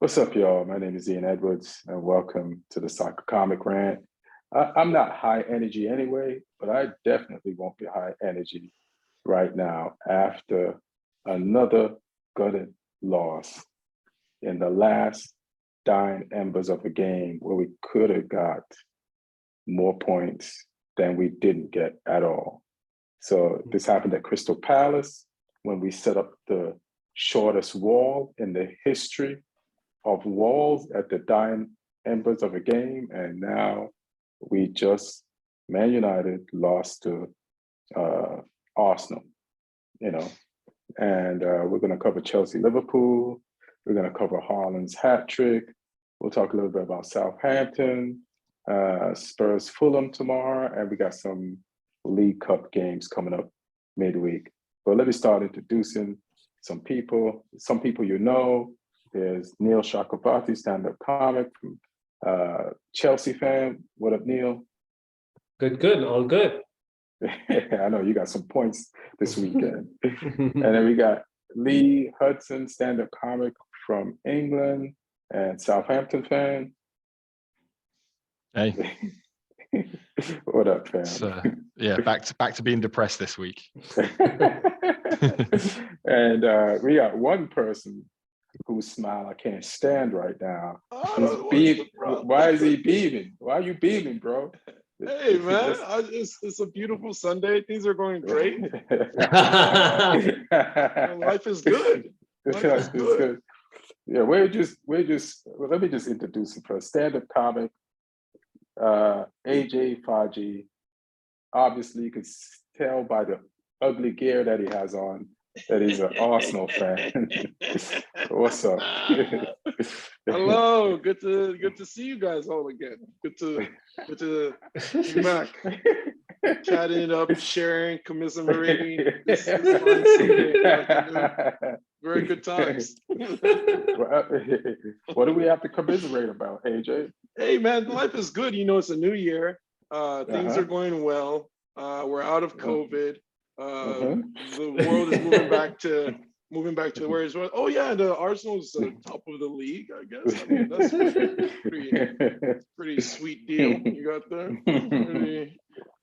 What's up, y'all? My name is Ian Edwards, and welcome to the Soccer Comic Rant. I'm not high energy anyway, but I definitely won't be high energy right now after another gutted loss in the last dying embers of a game where we could have got more points than we didn't get at all. So this happened at Crystal Palace when we set up the shortest wall in the history of walls at the dying embers of a game, and now Man United lost to Arsenal, and we're going to cover Chelsea, Liverpool. We're going to cover Haaland's hat trick. We'll talk a little bit about Southampton, Spurs, Fulham tomorrow, and we got some League Cup games coming up midweek. But let me start introducing some people. Some people you know. There's Neil Chakravarty, stand-up comic from Chelsea fan. What up, Neil? Good, all good. I know you got some points this weekend. And then we got Lee Hudson, stand-up comic from England and Southampton fan. Hey. What up, fam? So, yeah, back to being depressed this week. And we got one person whose smile I can't stand right now. Why is he beaming? Why are you beaming, bro? Hey, man, it's a beautiful Sunday. Things are going great. Life is good. Life is good. Yeah, let me just introduce him first. Stand-up comic, AJ Faji. Obviously, you can tell by the ugly gear that he has on that he's an Arsenal fan. What's up? Hello, good to see you guys all again. Good to be back. Chatting it up, sharing, commiserating. This fun Sunday. Very good times. What do we have to commiserate about, AJ? Hey man, life is good. It's a new year. Things are going well. We're out of COVID. The world is moving back to where it's. Oh yeah, the Arsenal's top of the league, I guess. I mean, that's pretty sweet deal you got there.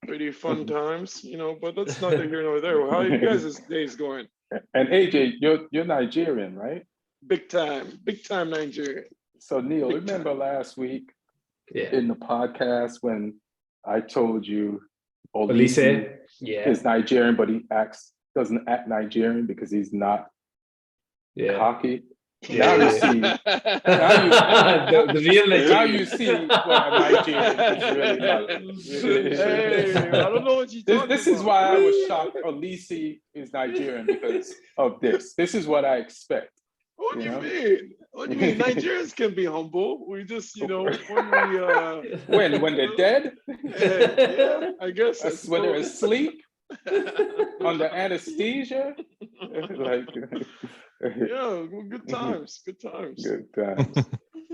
Pretty fun times, But that's neither here nor there. How are you guys' days going? And AJ, you're Nigerian, right? Big time Nigerian. So Neil, remember last week in the podcast when I told you Olise is Nigerian, but he doesn't act Nigerian because he's not cocky. Now you see, the real Nigerian. Now you see what a Nigerian is really like. Hey, I don't know what you're talking about. This is why I was shocked. Olise is Nigerian because of this. This is what I expect. What do you mean? What do you mean? Nigerians can be humble. We just, when they're dead. Yeah, I guess. When they're asleep, under anesthesia. Yeah, good times. Good times.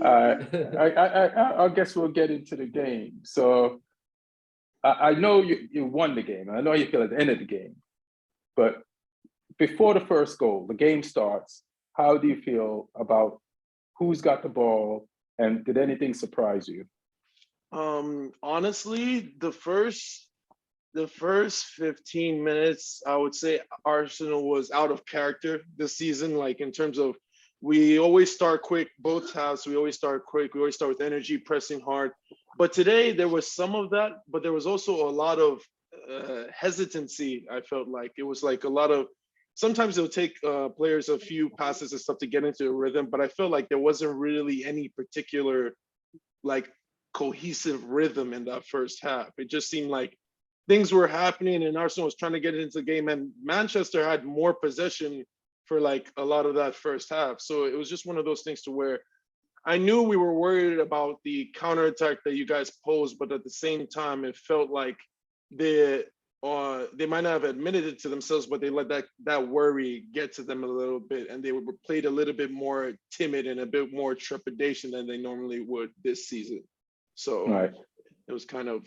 I guess we'll get into the game. So I know you won the game. I know you feel at the end of the game. But before the first goal, the game starts. How do you feel about who's got the ball, and did anything surprise you? Honestly, the first 15 minutes, I would say Arsenal was out of character this season. Like in terms of, we always start quick, both halves. We always start quick. We always start with energy, pressing hard. But today there was some of that, but there was also a lot of hesitancy. I felt like it was like a lot of. Sometimes it'll take players a few passes and stuff to get into a rhythm, but I felt like there wasn't really any particular like cohesive rhythm in that first half. It just seemed like things were happening and Arsenal was trying to get into the game, and Manchester had more possession for like a lot of that first half. So it was just one of those things to where I knew we were worried about the counterattack that you guys posed, but at the same time, it felt like they might not have admitted it to themselves, but they let that worry get to them a little bit, and they were played a little bit more timid and a bit more trepidation than they normally would this season. So It was kind of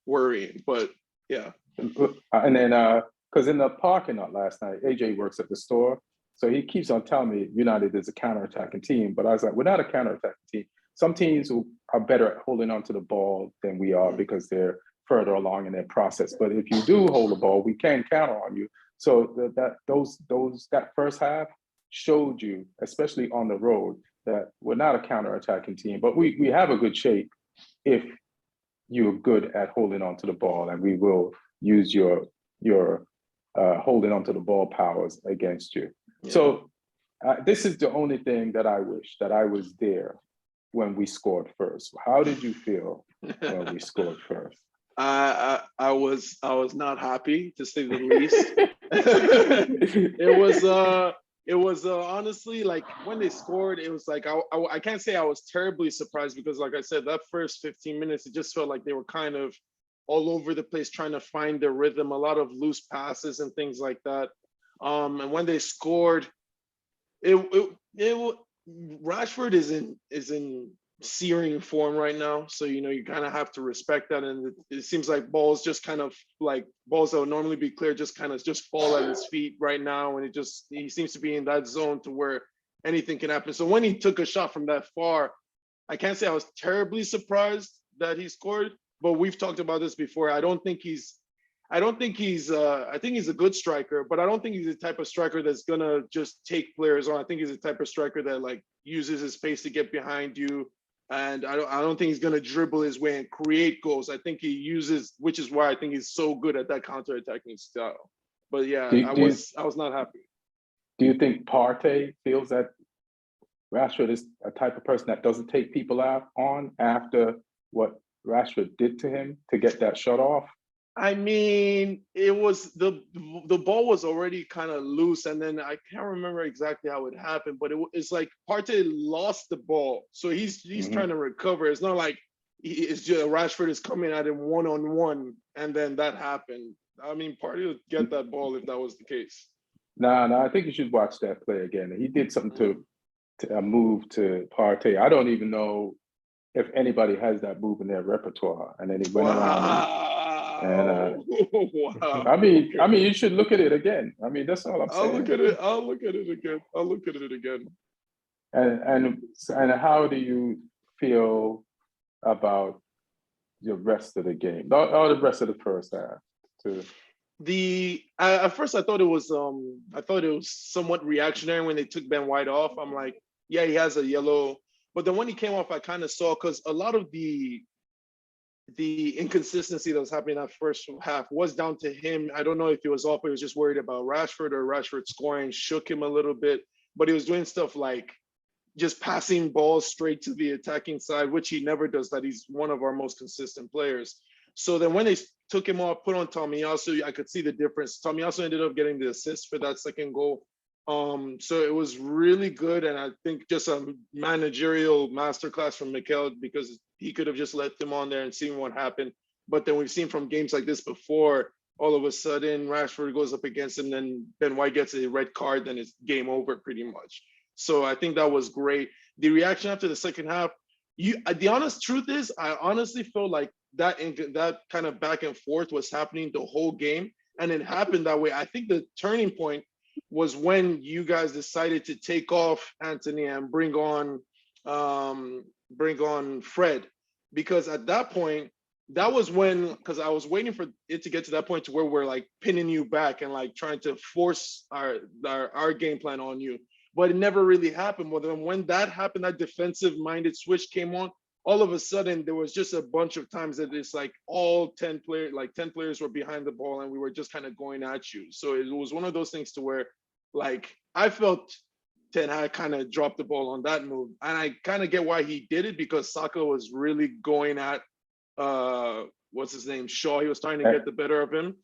worrying, but yeah. And then, because in the parking lot last night, AJ works at the store, So he keeps on telling me United is a counter-attacking team, but I was like, we're not a counter-attacking team. Some teams are better at holding onto the ball than we are because they're further along in their process. But if you do hold the ball, we can counter on you. So that first half showed you, especially on the road, that we're not a counter-attacking team, but we have a good shape if you're good at holding onto the ball, and we will use your holding onto the ball powers against you. Yeah. So this is the only thing that I wish that I was there when we scored first. How did you feel when we scored first? I was not happy, to say the least. It was honestly, like, when they scored, it was like I can't say I was terribly surprised, because like I said, that first 15 minutes, it just felt like they were kind of all over the place trying to find their rhythm, a lot of loose passes and things like that. And when they scored, Rashford is in searing form right now, so you kind of have to respect that. And it seems like balls just kind of, like, balls that would normally be clear just kind of just fall at his feet right now, and he seems to be in that zone to where anything can happen. So when he took a shot from that far, I can't say I was terribly surprised that he scored, but we've talked about this before. I think he's a good striker, but I don't think he's the type of striker that's gonna just take players on. I think he's the type of striker that, like, uses his pace to get behind you. And I don't think he's going to dribble his way and create goals. I think he uses, which is why I think he's so good at that counter-attacking style. But yeah, I was not happy. Do you think Partey feels that Rashford is a type of person that doesn't take people out on after what Rashford did to him to get that shot off? I mean, it was the ball was already kind of loose, and then I can't remember exactly how it happened, but it's like Partey lost the ball, so he's trying to recover. It's not like it's just Rashford is coming at him one-on-one, and then that happened. I mean, Partey would get that ball if that was the case. No, I think you should watch that play again. He did something to move to Partey. I don't even know if anybody has that move in their repertoire, and then he went around. And wow. I mean, you should look at it again. I mean, that's all I'm saying. I'll look at it again. And how do you feel about the rest of the game? Or the rest of the first half? At first I thought it was somewhat reactionary when they took Ben White off. I'm like, yeah, he has a yellow, but then when he came off, I kind of saw, because a lot of the inconsistency that was happening in that first half was down to him. I don't know if he was off, but he was just worried about Rashford, or Rashford scoring shook him a little bit. But he was doing stuff like just passing balls straight to the attacking side, which he never does. That he's one of our most consistent players. So then when they took him off, put on Tomiyasu, I could see the difference. Tomiyasu ended up getting the assist for that second goal. So it was really good, and I think just a managerial masterclass from Mikel, because he could have just let them on there and seen what happened. But then we've seen from games like this before, all of a sudden Rashford goes up against him, then Ben White gets a red card, then it's game over pretty much. So I think that was great. The reaction after the second half, the honest truth is, I honestly feel like that kind of back and forth was happening the whole game, and it happened that way. I think the turning point was when you guys decided to take off Anthony and bring on Fred, because at that point, that was when, because I was waiting for it to get to that point to where we're like pinning you back and like trying to force our game plan on you, but it never really happened. Well, then when that happened, that defensive minded switch came on, all of a sudden there was just a bunch of times that it's like all 10 players were behind the ball, and we were just kind of going at you. So it was one of those things to where, like, I felt Ten Hag kind of dropped the ball on that move, and I kind of get why he did it, because Saka was really going at what's his name, Shaw. He was trying to get the better of him,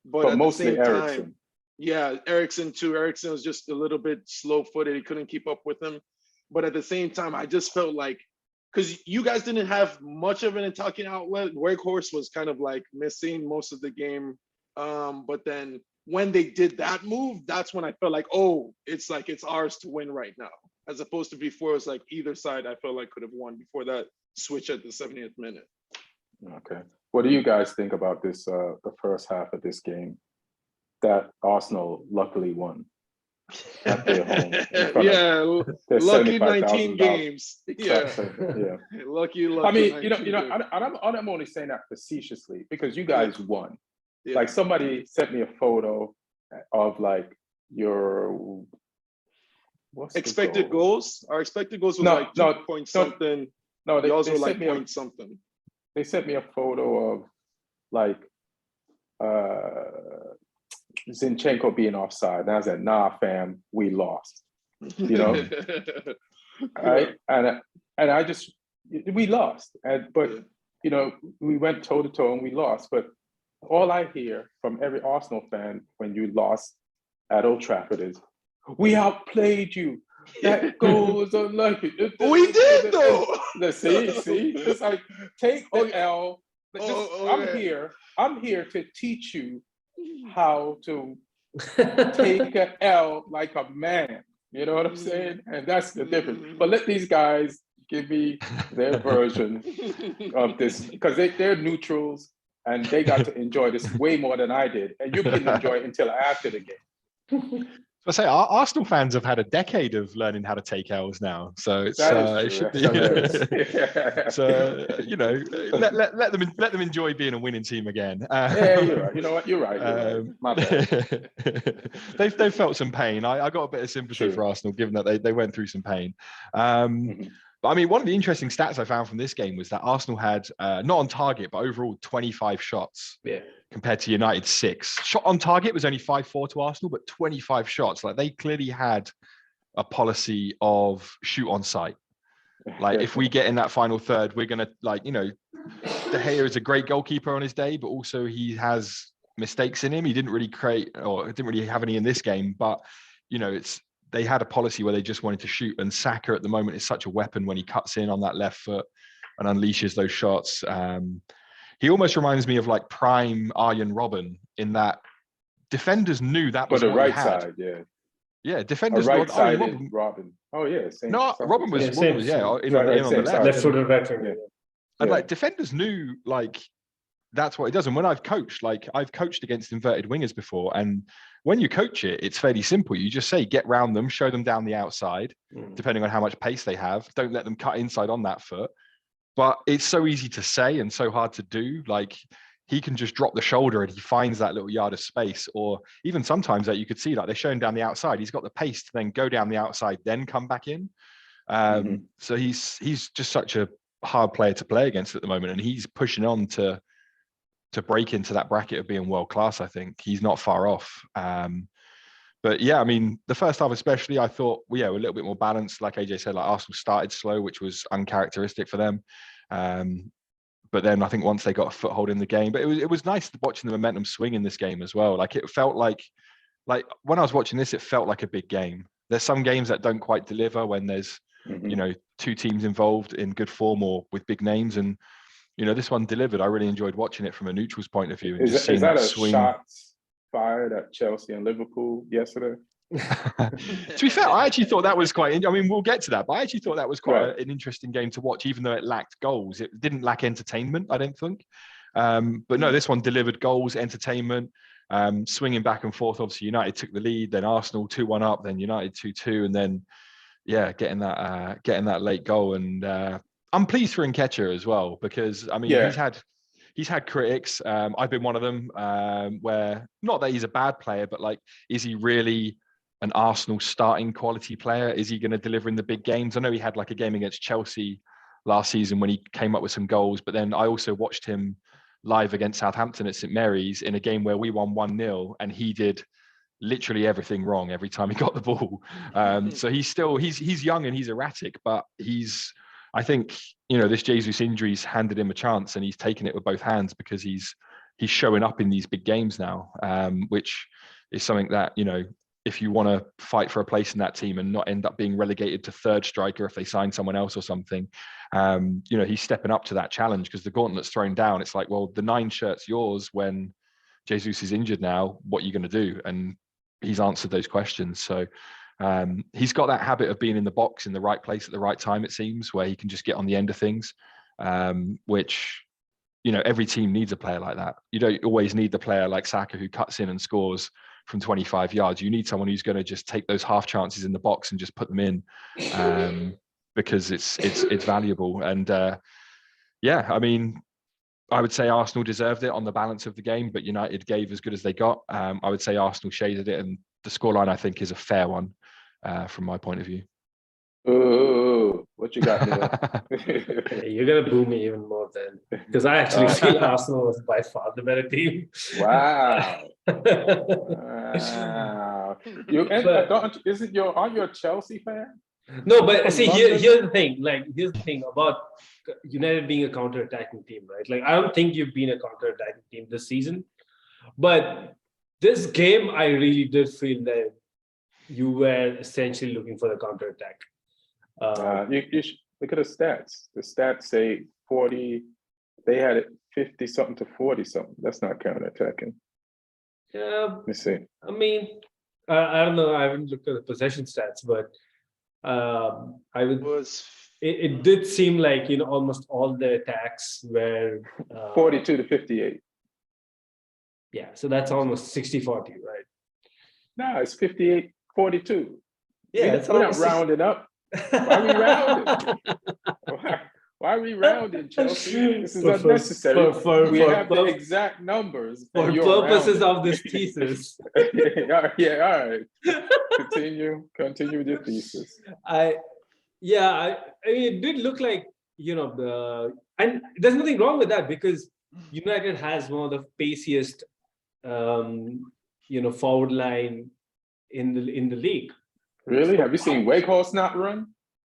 but at mostly the same Eriksen. time, yeah, Eriksen too. Eriksen was just a little bit slow-footed. He couldn't keep up with him, but at the same time, I just felt like, because you guys didn't have much of an attacking outlet. Weghorst was kind of like missing most of the game. But then when they did that move, that's when I felt like, oh, it's ours to win right now. As opposed to before, it was like either side I felt like could have won before that switch at the 70th minute. Okay. What do you guys think about this, the first half of this game that Arsenal luckily won? at their home. in front of Yeah, their lucky 19 $75,000. games. Yeah, Yeah. lucky. I mean, 19 games. and I'm only saying that facetiously because you guys won. Yeah. Like somebody sent me a photo of like your what's the Expected goal? goals. Our expected goals was No, like 2 point something. No, they Yours were sent like me point something. they sent me a photo of like Zinchenko being offside. And I said, nah, fam, we lost. You know? Right? And I just we lost. But you know, we went toe to toe and we lost. But all I hear from every Arsenal fan when you lost at Old Trafford is, we outplayed you. That goal was unlucky. We did though. See, it's like take the L. I'm here to teach you how to take an L like a man. You know what I'm saying? And that's the difference. But let these guys give me their version of this because they're neutrals and they got to enjoy this way more than I did. And you couldn't enjoy it until after the game. I say Arsenal fans have had a decade of learning how to take L's now, so it's it should be. So you know, let them enjoy being a winning team again. Yeah, you're right. You know what? You're right. My bad. they've felt some pain. I got a bit of sympathy for Arsenal, given that they went through some pain. But I mean, one of the interesting stats I found from this game was that Arsenal had not on target, but overall 25 shots. Yeah. Compared to United's 6. Shot on target was only 5-4 to Arsenal, but 25 shots. Like they clearly had a policy of shoot on sight. Like if we get in that final third, we're gonna De Gea is a great goalkeeper on his day, but also he has mistakes in him. He didn't really create or didn't really have any in this game, but they had a policy where they just wanted to shoot. And Saka at the moment is such a weapon when he cuts in on that left foot and unleashes those shots. He almost reminds me of like prime Arjen Robben in that defenders knew that was the what right he had. side, yeah. Yeah, defenders. Right-sided Robben. Oh yeah, same. No, Robben was same. in on the left. Left-footed veteran. Yeah. And like defenders knew like that's what it does. And when I've coached against inverted wingers before, and when you coach it, it's fairly simple. You just say get round them, show them down the outside, depending on how much pace they have. Don't let them cut inside on that foot. But it's so easy to say and so hard to do. Like he can just drop the shoulder and he finds that little yard of space. Or even sometimes that you could see like they're showing down the outside. He's got the pace to then go down the outside, then come back in. So he's just such a hard player to play against at the moment, and he's pushing on to break into that bracket of being world class. I think he's not far off. But yeah, I mean, the first half especially, I thought, we're a little bit more balanced. Like AJ said, like Arsenal started slow, which was uncharacteristic for them. But then I think once they got a foothold in the game, but it was nice watching the momentum swing in this game as well. Like it felt like when I was watching this, it felt like a big game. There's some games that don't quite deliver when there's, two teams involved in good form or with big names. And, this one delivered. I really enjoyed watching it from a neutral's point of view. And is that a swing. Shots fired at Chelsea and Liverpool yesterday? To be fair, I actually thought that was quite. I mean, we'll get to that, but I actually thought that was quite an interesting game to watch, even though it lacked goals. It didn't lack entertainment, I don't think. But no, this one delivered goals, entertainment, swinging back and forth. Obviously, United took the lead, then Arsenal 2-1 up, then United 2-2, and then getting that late goal. And I'm pleased for Nketiah as well because I mean he's had critics. I've been one of them. Where not that he's a bad player, but like, is he really an Arsenal starting quality player? Is he going to deliver in the big games? I know he had like a game against Chelsea last season when he came up with some goals, but then I also watched him live against Southampton at St Mary's in a game where we won 1-0 and he did literally everything wrong every time he got the ball. So he's young and he's erratic, but I think, this Jesus injury's handed him a chance and he's taken it with both hands because he's showing up in these big games now, which is something that, if you want to fight for a place in that team and not end up being relegated to third striker if they sign someone else or something, he's stepping up to that challenge because the gauntlet's thrown down. It's like, well, the 9 shirt's yours when Jesus is injured now. What are you going to do? And he's answered those questions. So he's got that habit of being in the box in the right place at the right time, it seems, where he can just get on the end of things, which, every team needs a player like that. You don't always need the player like Saka who cuts in and scores from 25 yards. You need someone who's going to just take those half chances in the box and just put them in, because it's valuable. And yeah, I mean, I would say Arsenal deserved it on the balance of the game, but United gave as good as they got. I would say Arsenal shaded it, and the scoreline, I think, is a fair one from my point of view. Ooh, what you got, Neil? You're gonna boo me even more then, because I actually feel Arsenal was by far the better team. Wow. Wow. Aren't you a Chelsea fan? No, but From see, London? here's the thing. Like, here's the thing about United being a counter-attacking team, right? Like, I don't think you've been a counter-attacking team this season, but this game, I really did feel that you were essentially looking for the counter-attack. You should look at the stats. The stats say 40. They had it 50 something to 40 something. That's not counterattacking. Yeah, Let me see. I mean, I don't know. I haven't looked at the possession stats, but I would. It did seem like almost all the attacks were 42 to 58. Yeah, so that's almost 60-40, right? No, it's 58-42. Yeah, we're not rounding up. Why are we rounding? Why are we rounding, Chelsea? This is unnecessary. We have the exact numbers. For purposes of this thesis. Yeah, all right. Continue with your thesis. I mean, it did look like, and there's nothing wrong with that, because United has one of the paciest, forward line in the league. Really? Have you seen Wakehorse not run?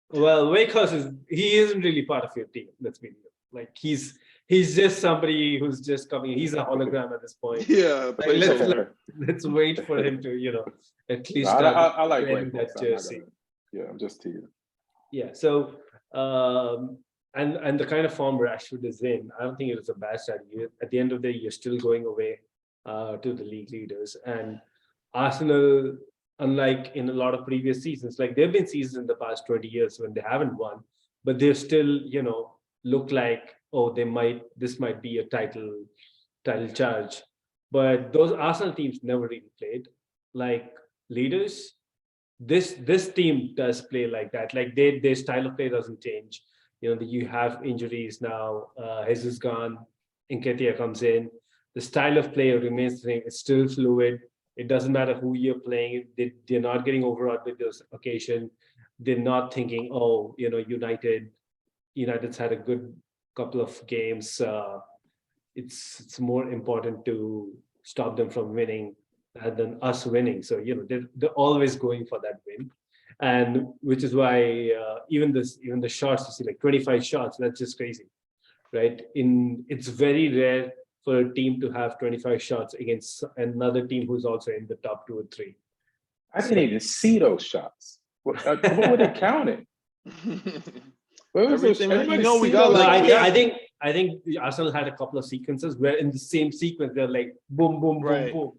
Well, Wakehorse he isn't really part of your team. Let's be real. Like, he's just somebody who's just coming. He's a hologram at this point. Yeah. Like, let's wait for him to, at least. I like Wakehorse. That jersey. Yeah, I'm just teasing. Yeah. So, and the kind of form Rashford is in, I don't think it was a bad strategy. At the end of the day, you're still going away to the league leaders, and Arsenal, unlike in a lot of previous seasons, like there have been seasons in the past 20 years when they haven't won, but they've still, look like, oh, this might be a title charge. But those Arsenal teams never really played like leaders. This team does play like that. Like their style of play doesn't change. You have injuries now. Jesus gone, Nketiah comes in. The style of play remains the same. It's still fluid. It doesn't matter who you're playing. They're not getting overawed with this occasion. They're not thinking, oh, United's had a good couple of games. It's more important to stop them from winning than us winning. So they're always going for that win, and which is why even the shots, you see, like 25 shots. That's just crazy, right? It's very rare for a team to have 25 shots against another team who's also in the top 2 or 3. I didn't even see those shots. What were they counting? Everything we got. I think Arsenal had a couple of sequences where in the same sequence they're like boom, boom, boom, boom,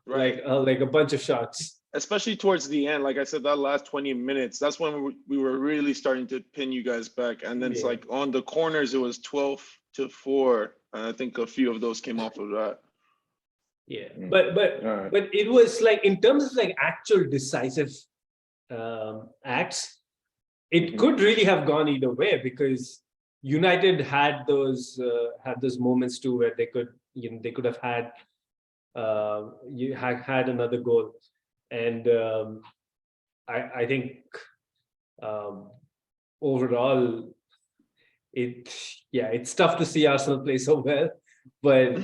right? Like a bunch of shots. Especially towards the end, like I said, that last 20 minutes, that's when we were really starting to pin you guys back. And then it's like on the corners, it was 12-4. And I think a few of those came off of that. Yeah, but it was like, in terms of like actual decisive acts, it could really have gone either way, because United had those moments too where they could have had had another goal, and I think overall it's tough to see Arsenal play so well, but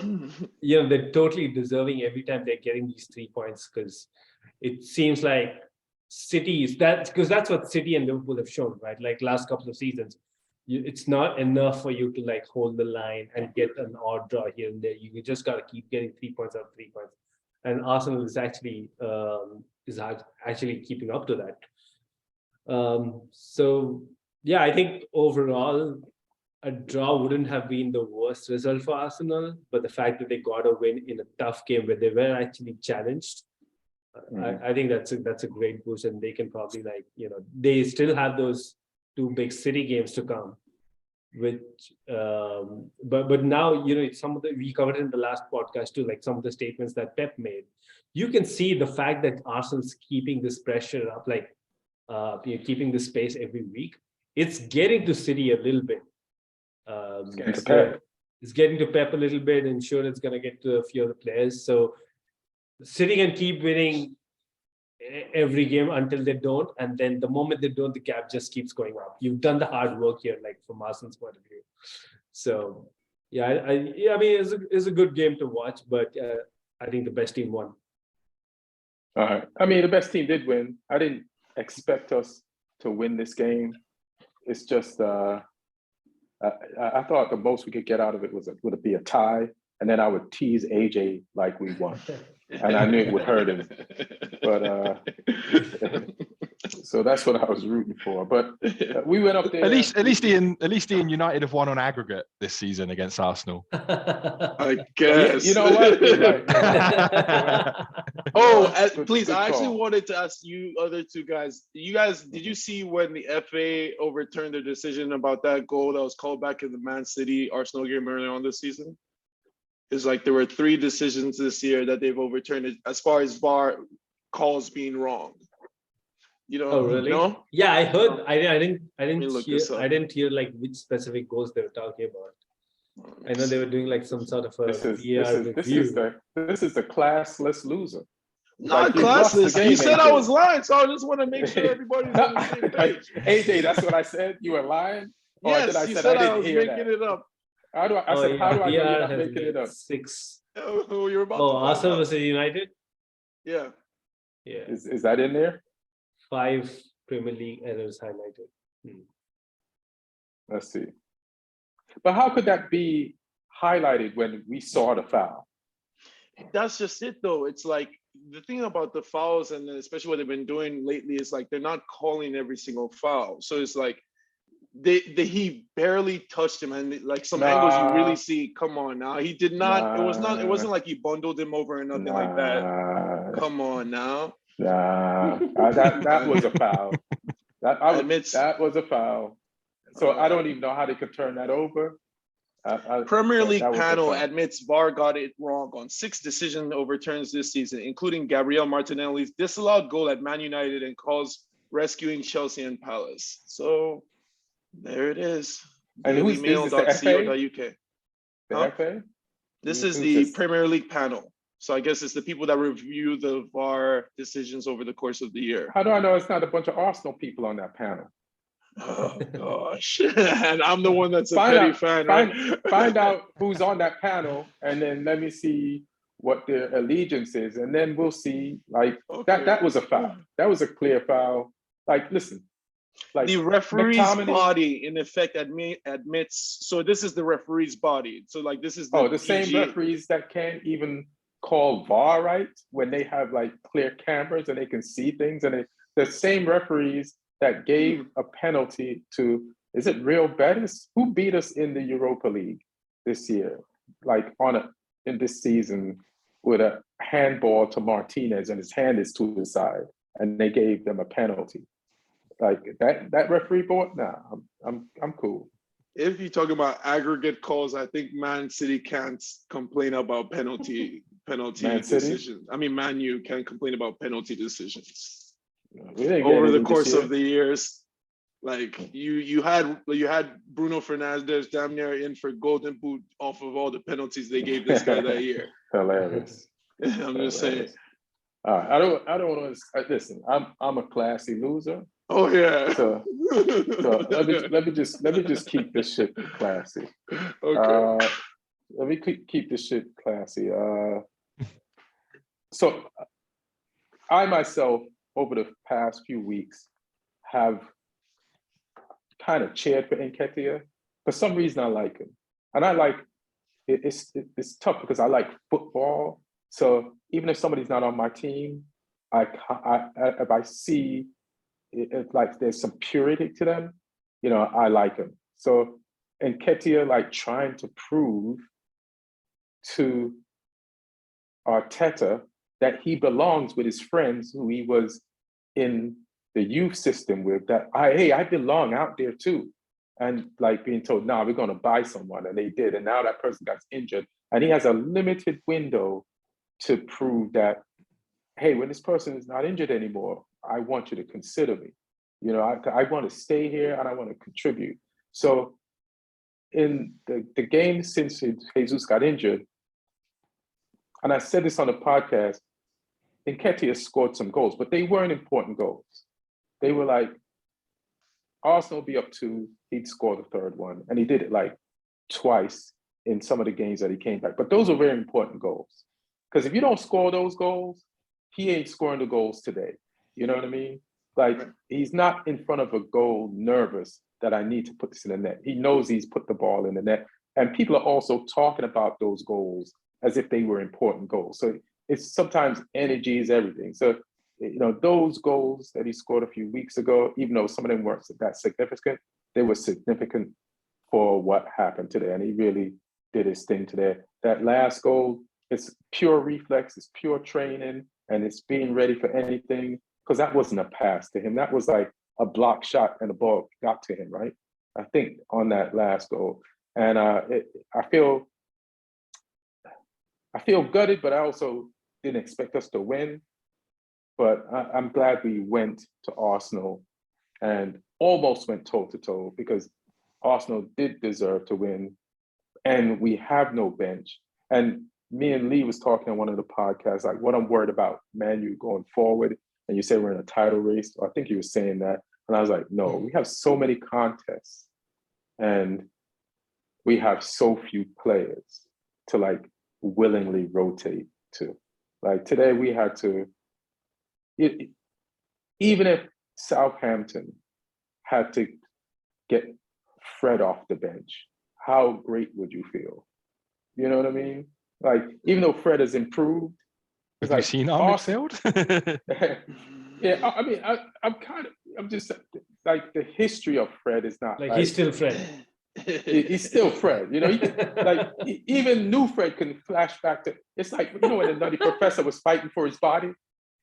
they're totally deserving every time they're getting these 3 points, because it seems like because that's what City and Liverpool have shown, right? Like last couple of seasons, it's not enough for you to like hold the line and get an odd draw here and there. You just got to keep getting 3 points out of 3 points, and Arsenal is actually keeping up to that. So yeah, I think overall a draw wouldn't have been the worst result for Arsenal, but the fact that they got a win in a tough game where they were actually challenged, I think that's a great boost, and they can probably they still have those 2 big City games to come. which but now some of the we covered in the last podcast too, like some of the statements that Pep made. You can see the fact that Arsenal's keeping this pressure up, like keeping this pace every week. It's getting to City a little bit. It's getting to Pep a little bit, and sure it's going to get to a few other players. So City can keep winning every game until they don't, and then the moment they don't, the gap just keeps going up. You've done the hard work here, like from Arsenal's point of view. So I mean, it's a good game to watch, but I think the best team won. All right. I mean, the best team did win. I didn't expect us to win this game. It's just I thought the most we could get out of it would be a tie, and then I would tease AJ like we won, and I knew it would hurt him. But so that's what I was rooting for. But we went up there. At least Ian United have won on aggregate this season against Arsenal. I guess. You know what? You're right. Please, good I actually call. wanted to ask you other two guys. Did you see when the FA overturned their decision about that goal that was called back in the Man City Arsenal game earlier on this season? It's like there were 3 decisions this year that they've overturned as far as VAR calls being wrong. Oh really? No? Yeah, I heard. I didn't hear like which specific goals they were talking about. I know they were doing like some sort of a This review. is the classless loser. Not Like, you lost the classless. game, You said AJ. I was lying, so I just want to make sure everybody's on the same page. AJ, that's what I said. You were lying. Or Yes, did I you said said I I didn't was hear making that? it up. How do I said, how do I know you're not making it up? 6. Oh, you're about to Oh, find Arsenal out. versus United. Yeah. Yeah, Is that in there? 5 Premier League errors highlighted. Let's see. But how could that be highlighted when we saw the foul? That's just it, though. It's like the thing about the fouls, and especially what they've been doing lately, is like they're not calling every single foul. So it's like he barely touched him, and like some angles you really see. Come on now, he did not. It wasn't like he bundled him over or nothing like that. Come on now. That was a foul. That was a foul. So I don't even know how they could turn that over. Premier League that was a panel foul. admits VAR got it wrong on 6 decision overturns this season, including Gabriel Martinelli's disallowed goal at Man United and calls rescuing Chelsea and Palace. So there it is. And who's this? Is the FA? The FA? This is the Premier League panel. So I guess it's the people that review the VAR decisions over the course of the year. How do I know it's not a bunch of Arsenal people on that panel? Oh gosh. And I'm the one that's a petty fan, right? Find out who's on that panel, and then let me see what their allegiance is, and then we'll see. Like that was a foul. That was a clear foul. Like, listen. Like the referee's body in effect admits, so this is the referee's body. So like this is the same referees that can't even call VAR right when they have like clear cameras and they can see things, and the same referees that gave a penalty to, is it Real Betis? Who beat us in the Europa League this year? Like in this season with a handball to Martinez and his hand is to the side, and they gave them a penalty. Like that referee board? Nah, I'm cool. If you're talking about aggregate calls, I think Man City can't complain about penalty decisions. I mean, Man U can't complain about penalty decisions. Over the course of the years, like you had Bruno Fernandes damn near in for Golden Boot off of all the penalties they gave this guy that year. Hilarious. I'm just saying. I don't want to listen. I'm a classy loser. Oh yeah. So let me just keep this shit classy. Okay. Let me keep this shit classy. So I myself, over the past few weeks, have kind of cheered for Nketiah. For some reason, I like him, and I like it. It's tough because I like football. So even if somebody's not on my team, if I see it like there's some purity to them, I like him. So Nketiah, like trying to prove to Arteta that he belongs with his friends who he was in the youth system with, that I belong out there too. and like being told, "No, we're going to buy someone," and they did, and now that person got injured, and he has a limited window to prove that, hey, when this person is not injured anymore, I want you to consider me. You know, I want to stay here and I want to contribute. So in the game since Jesus got injured, and I said this on the podcast, Nketiah scored some goals, but they weren't important goals. They were like, Arsenal be up 2, he'd score the third one. And he did it like twice in some of the games that he came back. But those are very important goals. Because if you don't score those goals, he ain't scoring the goals today. You know what I mean? Like, he's not in front of a goal nervous that I need to put this in the net. He knows he's put the ball in the net. And people are also talking about those goals as if they were important goals. So it's sometimes energy is everything. So, you know, those goals that he scored a few weeks ago, even though some of them weren't that significant, they were significant for what happened today. And he really did his thing today. That last goal, it's pure reflex, it's pure training, and it's being ready for anything. Because that wasn't a pass to him. That was like a block shot and the ball got to him, right? I think on that last goal. And I feel gutted, but I also didn't expect us to win. But I'm glad we went to Arsenal and almost went toe-to-toe, because Arsenal did deserve to win. And we have no bench. And me and Lee was talking on one of the podcasts, like what I'm worried about Man U going forward. And you said we're in a title race. I think you were saying that. And I was like, no, we have so many contests and we have so few players to like willingly rotate to. Like today we had to, even if Southampton had to get Fred off the bench, how great would you feel? You know what I mean? Like, even though Fred has improved, have you seen our midfield? Yeah, I mean, I'm just like, the history of Fred is not like he's still Fred. He's still Fred, you know. Even new Fred can flash back to. It's like, you know, when the Nutty Professor was fighting for his body,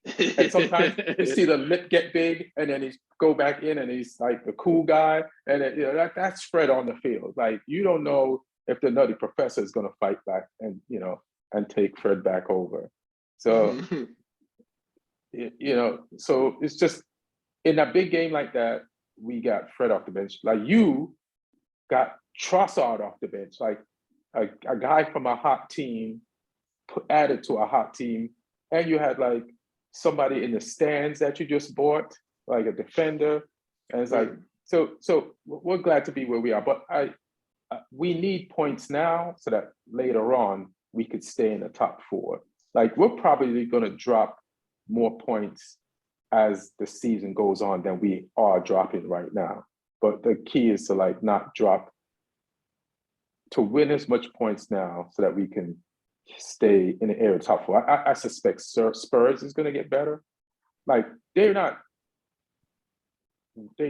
and sometimes you see the lip get big, and then he's go back in, and he's like the cool guy, and you know, that's Fred on the field. Like, you don't know if the Nutty Professor is going to fight back, and you know, and take Fred back over. So. You know, so it's just in a big game like that, we got Fred off the bench. Like, you got Trossard off the bench, like a guy from a hot team added to a hot team, and you had like somebody in the stands that you just bought, like a defender, and it's like, so we're glad to be where we are, but we need points now so that later on we could stay in the top 4. Like, we're probably going to drop more points as the season goes on than we are dropping right now. But the key is to like not drop, to win as much points now so that we can stay in the area of top 4. I suspect Spurs is going to get better. Like, they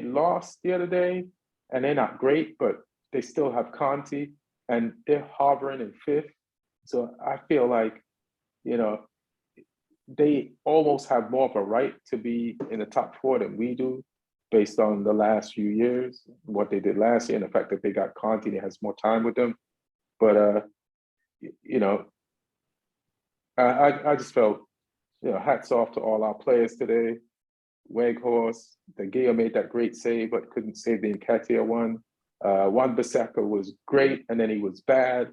lost the other day and they're not great, but they still have Conte and they're hovering in 5th. So I feel like, you know, they almost have more of a right to be in the top 4 than we do, based on the last few years, what they did last year, and the fact that they got Conte and he has more time with them. But you know, I just felt, you know, hats off to all our players today. Weghorst, De Gea made that great save, but couldn't save the Nketiah one. Wan-Bissaka was great, and then he was bad.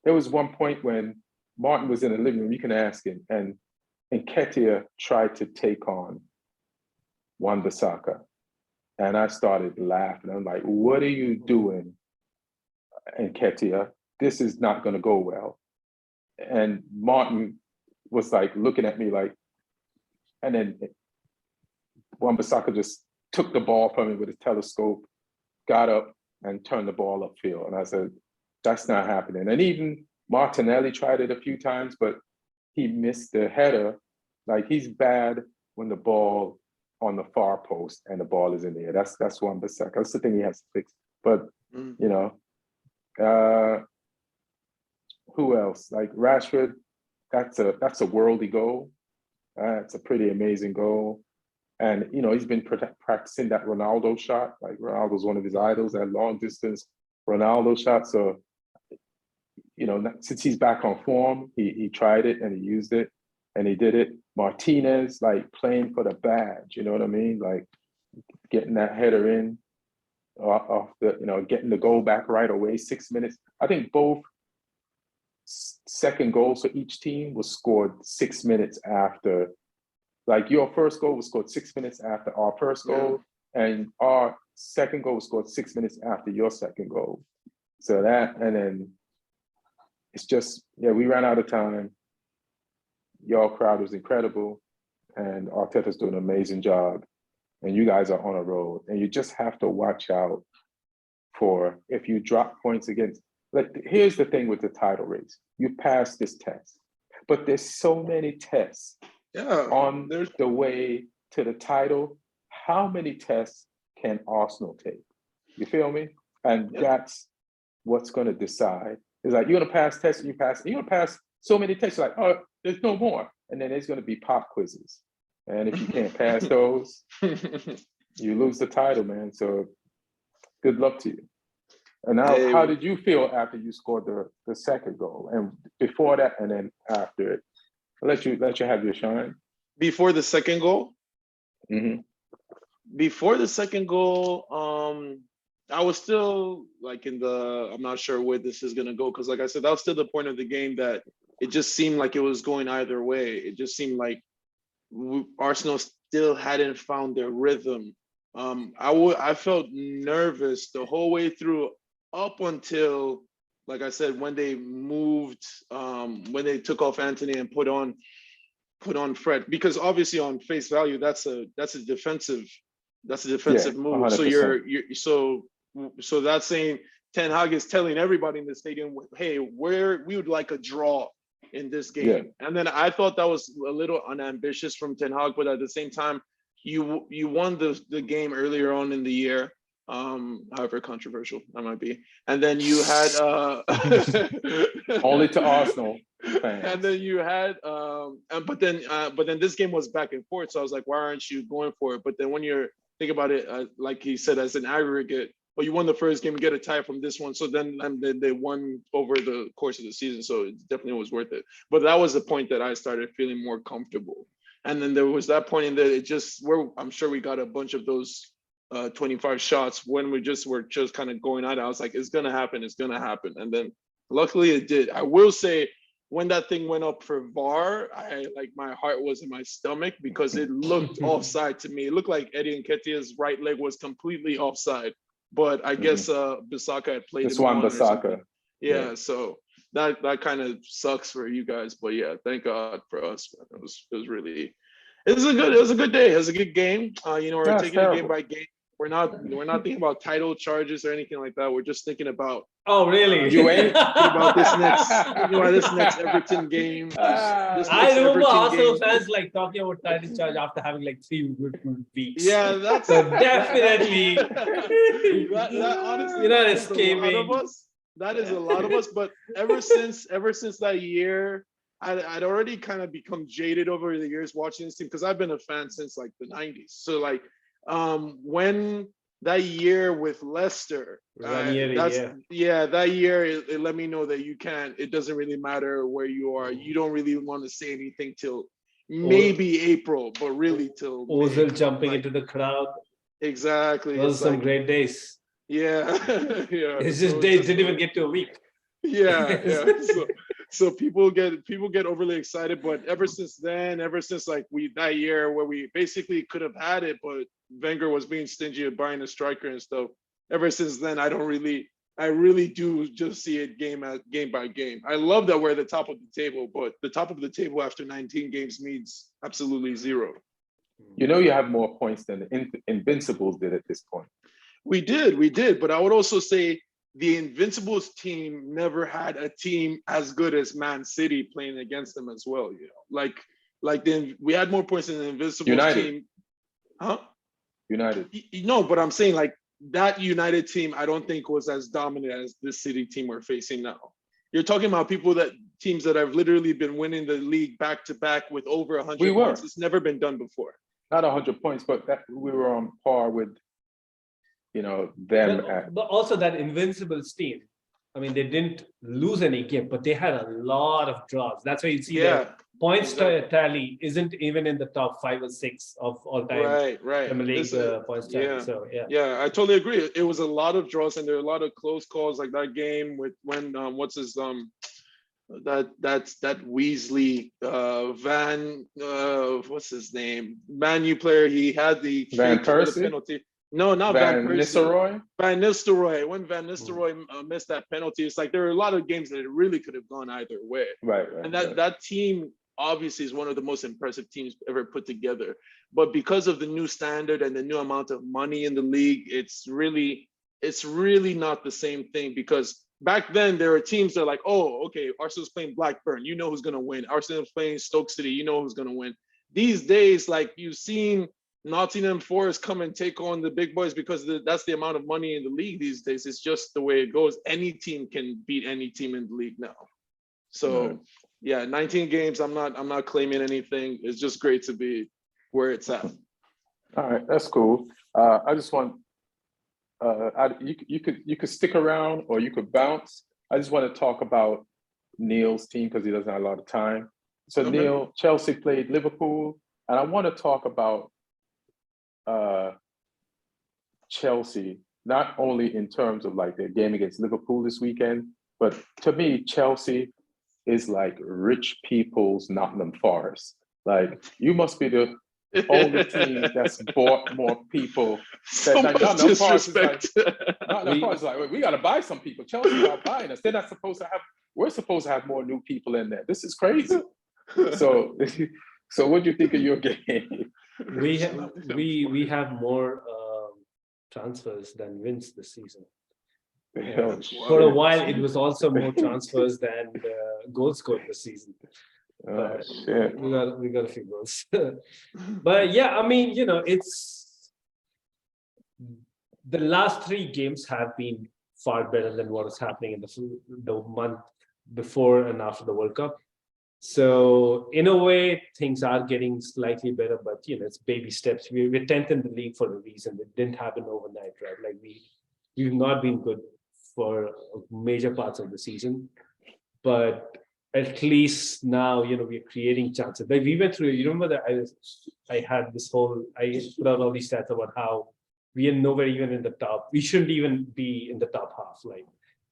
There was one point when Martin was in the living room, you can ask him, and Nketiah tried to take on Wan-Bissaka. And I started laughing. I'm like, what are you doing, Nketiah? This is not going to go well. And Martin was like looking at me like, and then Wan-Bissaka just took the ball from me with his telescope, got up and turned the ball upfield. And I said, that's not happening. And even Martinelli tried it a few times, but he missed the header. Like, he's bad when the ball on the far post and the ball is in the air. That's Wan-Bissaka. That's the thing he has to fix. But you know, who else? Like Rashford, that's a worldy goal. It's a pretty amazing goal. And, you know, he's been practicing that Ronaldo shot. Like Ronaldo's one of his idols, that long distance Ronaldo shot. So, you know, since he's back on form, he tried it and he used it and he did it. Martinez, like playing for the badge, you know what I mean? Like getting that header in off the, you know, getting the goal back right away, 6 minutes. I think both second goals for each team was scored 6 minutes after. Like your first goal was scored 6 minutes after our first goal, and our second goal was scored 6 minutes after your second goal. So that, and then it's just, yeah, we ran out of time. Your crowd was incredible, and Arteta's doing an amazing job. And you guys are on a roll, and you just have to watch out for if you drop points against. Like, here's the thing with the title race: you pass this test, but there's so many tests on the way to the title. How many tests can Arsenal take? You feel me? And that's what's going to decide. It's like you're going to pass tests, and you're going to pass so many tests. Like, oh, there's no more, and then there's going to be pop quizzes, and if you can't pass those, you lose the title, man. So, good luck to you. And now, how did you feel after you scored the second goal, and before that, and then after it? I'll let you have your shine. Before the second goal? Mm-hmm. Before the second goal, I was still like I'm not sure where this is gonna go, because like I said, that was still the point of the game that it just seemed like it was going either way. It just seemed like Arsenal still hadn't found their rhythm. I felt nervous the whole way through, up until, like I said, when they moved, when they took off Anthony and put on Fred, because obviously on face value that's a defensive move. 100%. So that's saying Ten Hag is telling everybody in the stadium, hey, we would like a draw in this game. Yeah. And then I thought that was a little unambitious from Ten Hag, but at the same time, you won the game earlier on in the year. However controversial that might be. And then you had only to Arsenal fans. And then you had but then this game was back and forth. So I was like, why aren't you going for it? But then when you're think about it, like he said, as an aggregate, well, you won the first game, you get a tie from this one. So then they won over the course of the season. So it definitely was worth it. But that was the point that I started feeling more comfortable. And then there was that point in that it just, where I'm sure we got a bunch of those 25 shots when were just kind of going at it. I was like, it's gonna happen. And then luckily it did. I will say, when that thing went up for VAR, my heart was in my stomach, because it looked offside to me. It looked like Eddie Nketiah's right leg was completely offside. But I guess Bissaka had played Swan Bissaka. Yeah, so that kind of sucks for you guys. But yeah, thank God for us, man. It was really, it was a good day. It was a good game. We're taking it game by game. We're not thinking about title charges or anything like that. We're just thinking about. Oh, really? You ain't about this next Everton game. I remember Arsenal fans like talking about title charge after having like 3 good weeks. Yeah, that's so definitely. that honestly, it's escaping. That is a lot of us. But ever since that year, I'd already kind of become jaded over the years watching this team, because I've been a fan since like the 90s. So like when that year with Leicester, that year it let me know that it doesn't really matter where you are. You don't really want to say anything till maybe April, but really till Ozil jumping into the crowd. Exactly. Those are some great days. Yeah. Yeah. It's just days didn't even get to a week. Yeah. So people get overly excited, but ever since like that year where we basically could have had it, but Wenger was being stingy at buying a striker and stuff. Ever since then, I really do just see it game by game. I love that we're at the top of the table, but the top of the table after 19 games means absolutely zero. You have more points than the Invincibles did at this point. We did, but I would also say the Invincibles team never had a team as good as Man City playing against them as well. We had more points than the Invincibles team. Huh? United. No, but I'm saying like that United team, I don't think was as dominant as this City team we're facing now. You're talking about teams that have literally been winning the league back to back with over 100 points. It's never been done before. not 100 points, but that we were on par with, them at. But also that Invincibles team. I mean, they didn't lose any game, but they had a lot of draws. That's why you see their points tally isn't even in the top 5 or 6 of all time. Right. Premier League points tally. So yeah, I totally agree. It was a lot of draws, and there were a lot of close calls, like that game with when what's his that Weasley Van what's his name, Man U player. He had the Van Persie penalty. No, not Van Persie. Nistelrooy. Van Nistelrooy. When Van Nistelrooy missed that penalty, it's like there were a lot of games that it really could have gone either way. Right. And that team obviously is one of the most impressive teams ever put together. But because of the new standard and the new amount of money in the league, it's really not the same thing. Because back then there were teams that are like, oh, okay, Arsenal's playing Blackburn, you know who's gonna win. Arsenal's playing Stoke City, you know who's gonna win. These days, like, you've seen Nottingham Forest come and take on the big boys because that's the amount of money in the league these days. It's just the way it goes. Any team can beat any team in the league now. So yeah, 19 games. I'm not claiming anything. It's just great to be where it's at. All right, that's cool. I just want you could stick around or you could bounce. I just want to talk about Neil's team because he doesn't have a lot of time. So Okay. Neil, Chelsea played Liverpool, and I want to talk about Chelsea, not only in terms of like their game against Liverpool this weekend, but to me, Chelsea is like rich people's Nottingham Forest. Like, you must be the only team that's bought more people. So much disrespect. Nottingham Forest is like, we got to buy some people. Chelsea's not buying us. They're not supposed to have. We're supposed to have more new people in there. This is crazy. So what do you think of your game? we have more transfers than wins this season. Oh, For a while, it was also more transfers than goals scored this season. Oh, shit. We got a few goals. But yeah, I mean, it's the last 3 games have been far better than what is happening in the month before and after the World Cup. So in a way, things are getting slightly better, but it's baby steps. We're 10th in the league for a reason. It didn't happen overnight, right? Like we've not been good for major parts of the season, but at least now we're creating chances. Like we went through. You remember that I had this whole. I put out all these stats about how we are nowhere even in the top. We shouldn't even be in the top half. Like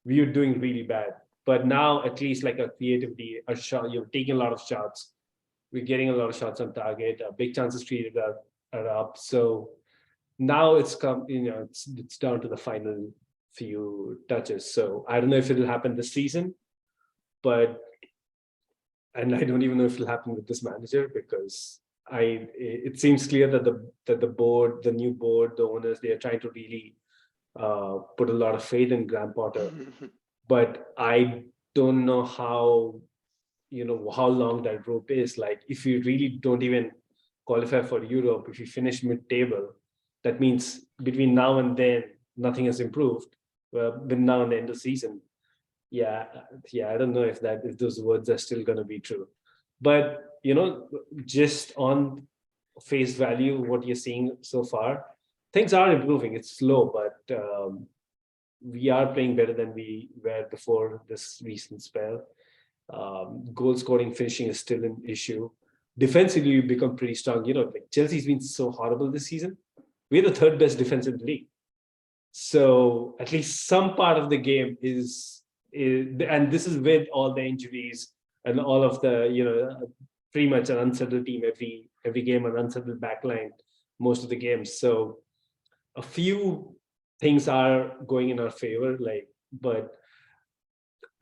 we are doing really bad. But now, at least like a creativity, a shot, you're taking a lot of shots. We're getting a lot of shots on target. Big chances created are up. So now it's come, it's down to the final few touches. So I don't know if it'll happen this season, and I don't even know if it'll happen with this manager, because it seems clear that the board, the new board, the owners, they are trying to really put a lot of faith in Graham Potter. But I don't know how long that rope is. Like, if you really don't even qualify for Europe, if you finish mid-table, that means between now and then, nothing has improved. But now and the end of the season, I don't know if those words are still going to be true. But, just on face value, what you're seeing so far, things are improving. It's slow, but we are playing better than we were before this recent spell. Goal scoring, finishing is still an issue. Defensively, we've become pretty strong. Like Chelsea's been so horrible this season. We're the 3rd best defense in the league. So at least some part of the game is and this is with all the injuries and all of the, pretty much an unsettled team every game, an unsettled backline most of the games. So a few things are going in our favor, but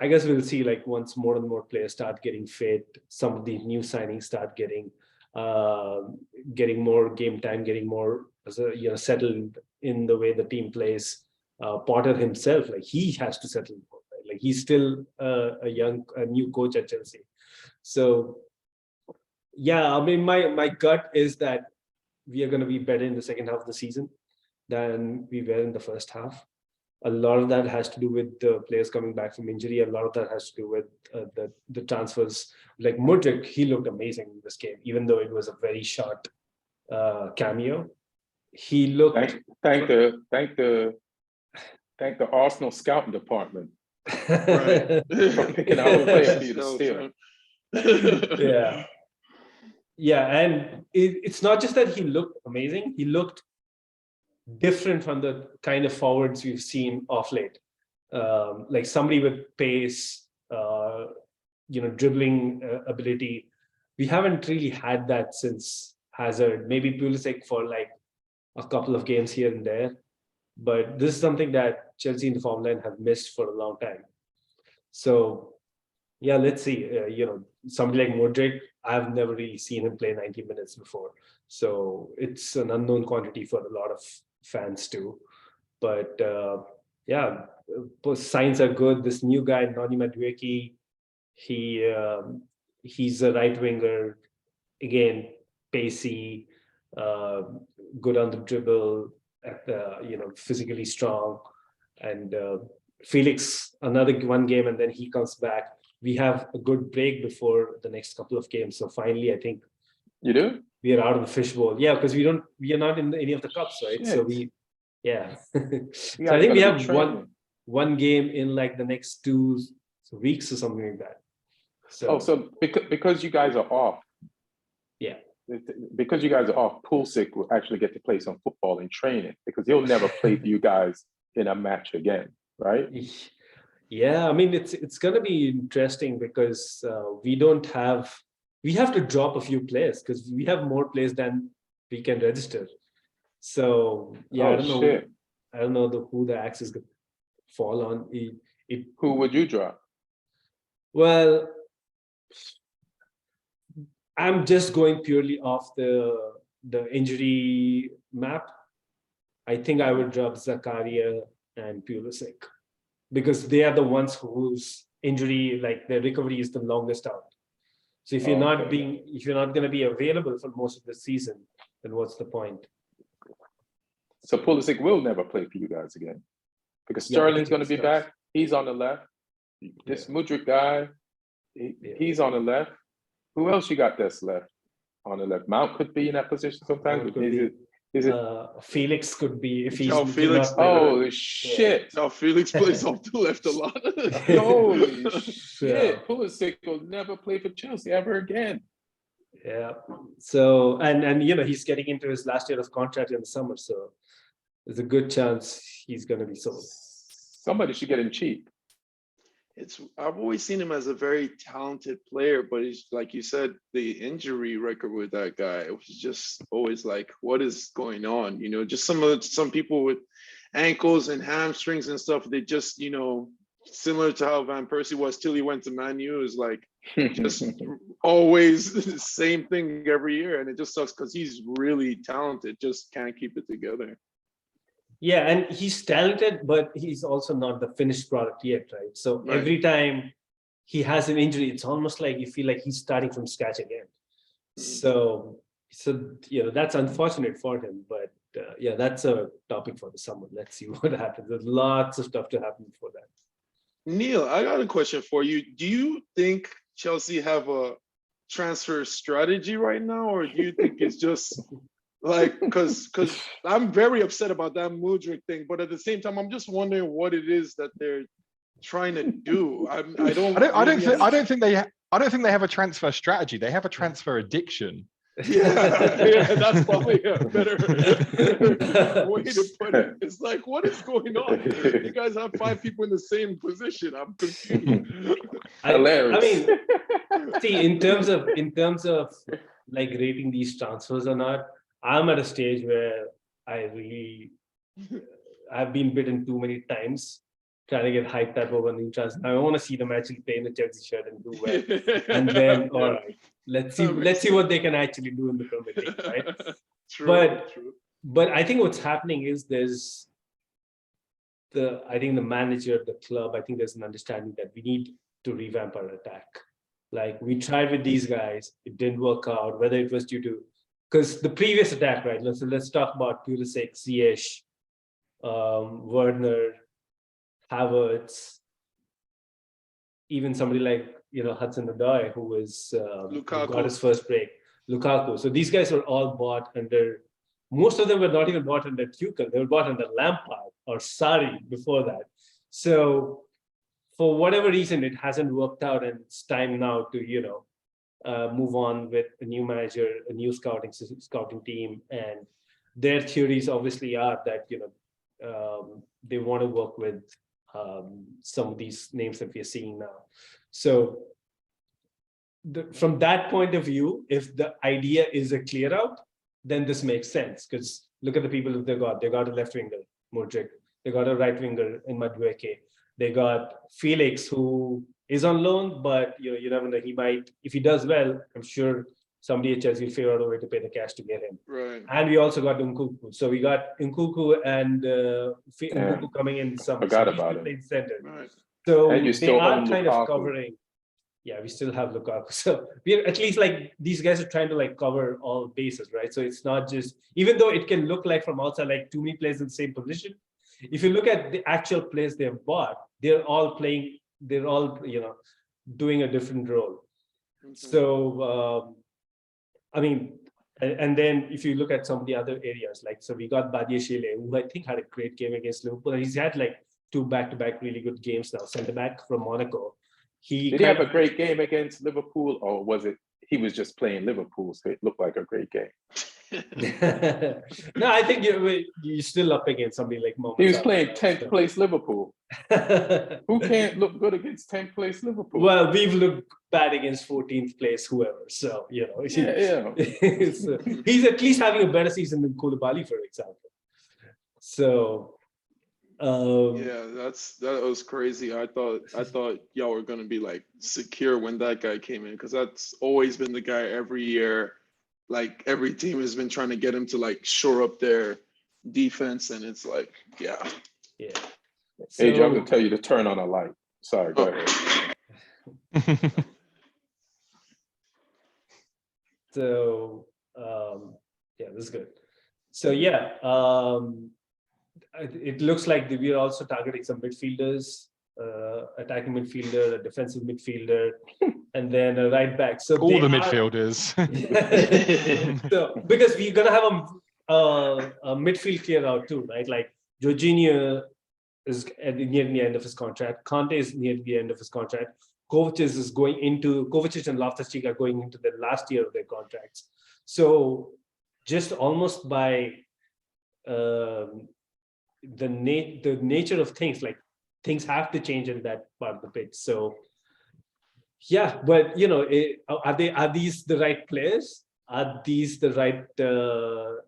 I guess we'll see, like, once more and more players start getting fit, some of the new signings start getting more game time, getting more settled in the way the team plays. Potter himself, like, he has to settle, right? Like, he's still a new coach at Chelsea. So yeah, I mean, my gut is that we are going to be better in the second half of the season than we were in the first half. A lot of that has to do with the players coming back from injury. A lot of that has to do with the transfers. Like Mudryk, he looked amazing in this game, even though it was a very short cameo. He looked. Thank the Arsenal scouting department Right. for picking out a player for you to steal. Yeah. Yeah, and it's not just that he looked amazing, he looked different from the kind of forwards we've seen of late. Like somebody with pace, dribbling ability. We haven't really had that since Hazard, maybe Pulisic for like a couple of games here and there. But this is something that Chelsea in the form line have missed for a long time. So, yeah, let's see. Somebody like Mudryk, I've never really seen him play 90 minutes before. So it's an unknown quantity for a lot of fans too. But yeah, signs are good. This new guy, Mudryk, he's a right winger, again, pacey, good on the dribble, physically strong. And Felix, another one game, and then he comes back. We have a good break before the next couple of games. So finally, I think you do. We are out of the fishbowl. Yeah, because we are not in any of the cups, right? Shit. So so I think we have one game in like the next 2 weeks or something like that. So because you guys are off. Yeah. Because you guys are off, Pulisic will actually get to play some football in training because he'll never play for you guys in a match again, right? Yeah, I mean it's gonna be interesting because we have to drop a few players because we have more players than we can register. So yeah, I don't know who the axe is gonna fall on. Who would you drop? Well, I'm just going purely off the injury map. I think I would drop Zakaria and Pulisic because they are the ones whose injury, like their recovery, is the longest out. So if you're not going to be available for most of the season, then what's the point? So Pulisic will never play for you guys again because Sterling's going to be back. He's on the left. This Mudryk guy, he's on the left. Who else you got that's left on the left? Mount could be in that position sometimes. Is it Felix could be if he's Felix? Holy shit! Felix plays off the left a lot. Holy shit! Pulisic will never play for Chelsea ever again. Yeah. So and he's getting into his last year of contract in the summer, so there's a good chance he's going to be sold. Somebody should get him cheap. I've always seen him as a very talented player, but he's like you said, the injury record with that guy was just always like, what is going on? Just some people with ankles and hamstrings and stuff, they just, similar to how Van Persie was till he went to Man U, is like just always the same thing every year. And it just sucks because he's really talented, just can't keep it together. Yeah, and he's talented, but he's also not the finished product yet, right? So every time he has an injury, it's almost like you feel like he's starting from scratch again. So that's unfortunate for him. But that's a topic for the summer. Let's see what happens. There's lots of stuff to happen before that. Neil, I got a question for you. Do you think Chelsea have a transfer strategy right now, or do you think it's just like because I'm very upset about that Mudryk thing, but at the same time, I'm just wondering what it is that they're trying to do. I don't think they have a transfer strategy. They have a transfer addiction. Yeah, that's probably a better way to put it. It's like, what is going on? You guys have 5 people in the same position. I'm confused. Hilarious. I mean, see, in terms of like rating these transfers or not, I'm at a stage where I've been bitten too many times trying to get hyped up over new transfers. I want to see them actually play in the Chelsea shirt and do well. And then, all right, let's see what they can actually do in the Premier League, right? True. But I think what's happening is I think the manager, the club, I think there's an understanding that we need to revamp our attack. Like we tried with these guys, it didn't work out, whether it was due to because the previous attack, right? Let's talk about Pulisic, Ziyech, Werner, Havertz, even somebody like Hudson who got his first break. Lukaku. So these guys were all bought under, most of them were not even bought under Tuchel. They were bought under Lampard or Sarri before that. So for whatever reason, it hasn't worked out, and it's time now to, move on with a new manager, a new scouting team. And their theories obviously are that, they want to work with some of these names that we are seeing now. So from that point of view, if the idea is a clear out, then this makes sense, because look at the people that they got. They got a left winger, Mudryk. They got a right winger in Mudryk. They got Felix, who is on loan, but you never know. He might, if he does well, I'm sure somebody at Chelsea will figure out a way to pay the cash to get him. Right. And we also got Nkunku. So we got Nkunku and Nkunku coming in some. Forgot about him. Center. Right. So And you they still are own kind Lukaku. of covering. Yeah, we still have Lukaku. So we're at least like these guys are trying to like cover all bases, right? So it's not just, even though it can look like from outside like too many players in the same position, if you look at the actual players they've bought, they're all playing, they're all, doing a different role. Mhm. So, I mean, and then if you look at some of the other areas, like, so we got Badiashile, who I think had a great game against Liverpool. And he's had like 2 back-to-back really good games now, centre back from Monaco. Did he have a great game against Liverpool, or was it he was just playing Liverpool, so it looked like a great game? No, I think you're still up against somebody like Mohamed He was Salah, playing right? 10th place Liverpool. Who can't look good against 10th place Liverpool? Well, we've looked bad against 14th place, whoever. So, yeah. so he's at least having a better season than Koulibaly, for example. So, Yeah, that was crazy. I thought y'all were gonna be like secure when that guy came in, because that's always been the guy every year. Like every team has been trying to get him to like shore up their defense, and it's like, yeah. yeah. AJ, I'm gonna tell you to turn on a light. Sorry, go ahead. So, yeah, this is good. So, yeah, it looks like we're also targeting some midfielders, attacking midfielder, a defensive midfielder, and then a right back. So all the midfielders. So because we're gonna have a midfield clear out too, right? Like Jorginho is near the end of his contract. Conte is near the end of his contract. Kovacic and Loftus-Cheek are going into the last year of their contracts. So just almost by the nature of things, like things have to change in that part of the pitch. So yeah, but are these the right players? Are these the right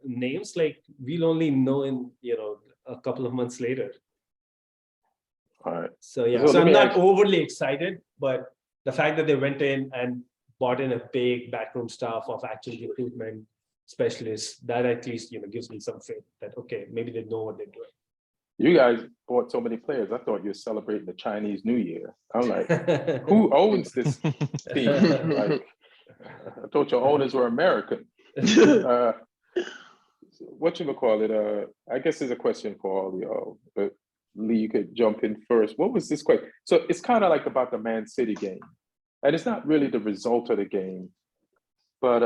names? Like we'll only know in a couple of months later. All right. So yeah, So so let I'm me not ask- overly excited, but the fact that they went in and bought in a big backroom staff of actual recruitment specialists, that at least gives me some faith that okay, maybe they know what they're doing. You guys bought so many players. I thought you were celebrating the Chinese New Year. I'm like, who owns this team? Like, I thought your owners were American. Whatchamacallit? I guess there's a question for all y'all, but Lee, you could jump in first. What was this question? So it's kind of like about the Man City game, and it's not really the result of the game, but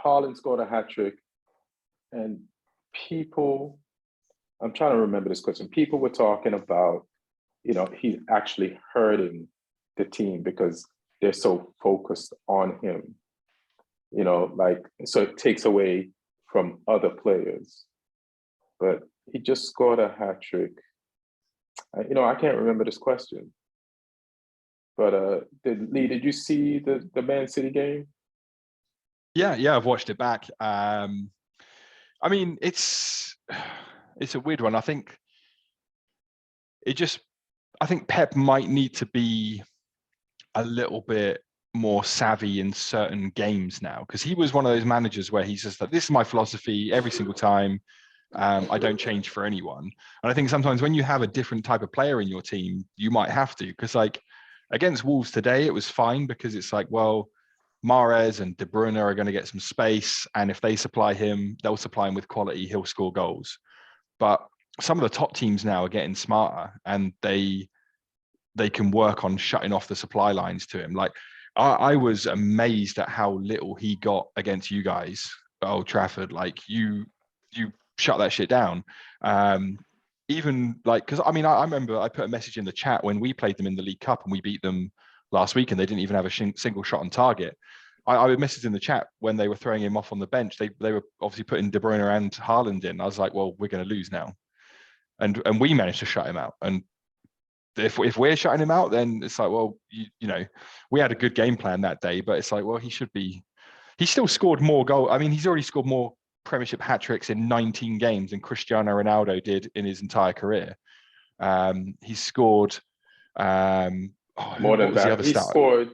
Haaland scored a hat trick, and people, I'm trying to remember this question. People were talking about, he's actually hurting the team because they're so focused on him. So it takes away from other players. But he just scored a hat trick. I can't remember this question. But did you see the Man City game? Yeah, I've watched it back. I mean, it's a weird one. I think Pep might need to be a little bit more savvy in certain games now, because he was one of those managers where he's just like, this is my philosophy every single time. I don't change for anyone. And I think sometimes when you have a different type of player in your team, you might have to, because like against Wolves today, it was fine because it's like, well, Mahrez and De Bruyne are going to get some space, and if they supply him, they'll supply him with quality, he'll score goals. But some of the top teams now are getting smarter, and they can work on shutting off the supply lines to him. Like I was amazed at how little he got against you guys at Old Trafford. Like you shut that shit down. Even like, because I mean, I remember I put a message in the chat when we played them in the League Cup and we beat them last week and they didn't even have a single shot on target. I would message in the chat when they were throwing him off on the bench. They were obviously putting De Bruyne and Haaland in. I was like, well, we're going to lose now. And we managed to shut him out. And if we're shutting him out, then it's like, well, you know, we had a good game plan that day, but it's like, well, he still scored more goals. I mean, he's already scored more Premiership hat-tricks in 19 games than Cristiano Ronaldo did in his entire career. He scored more than that. He scored,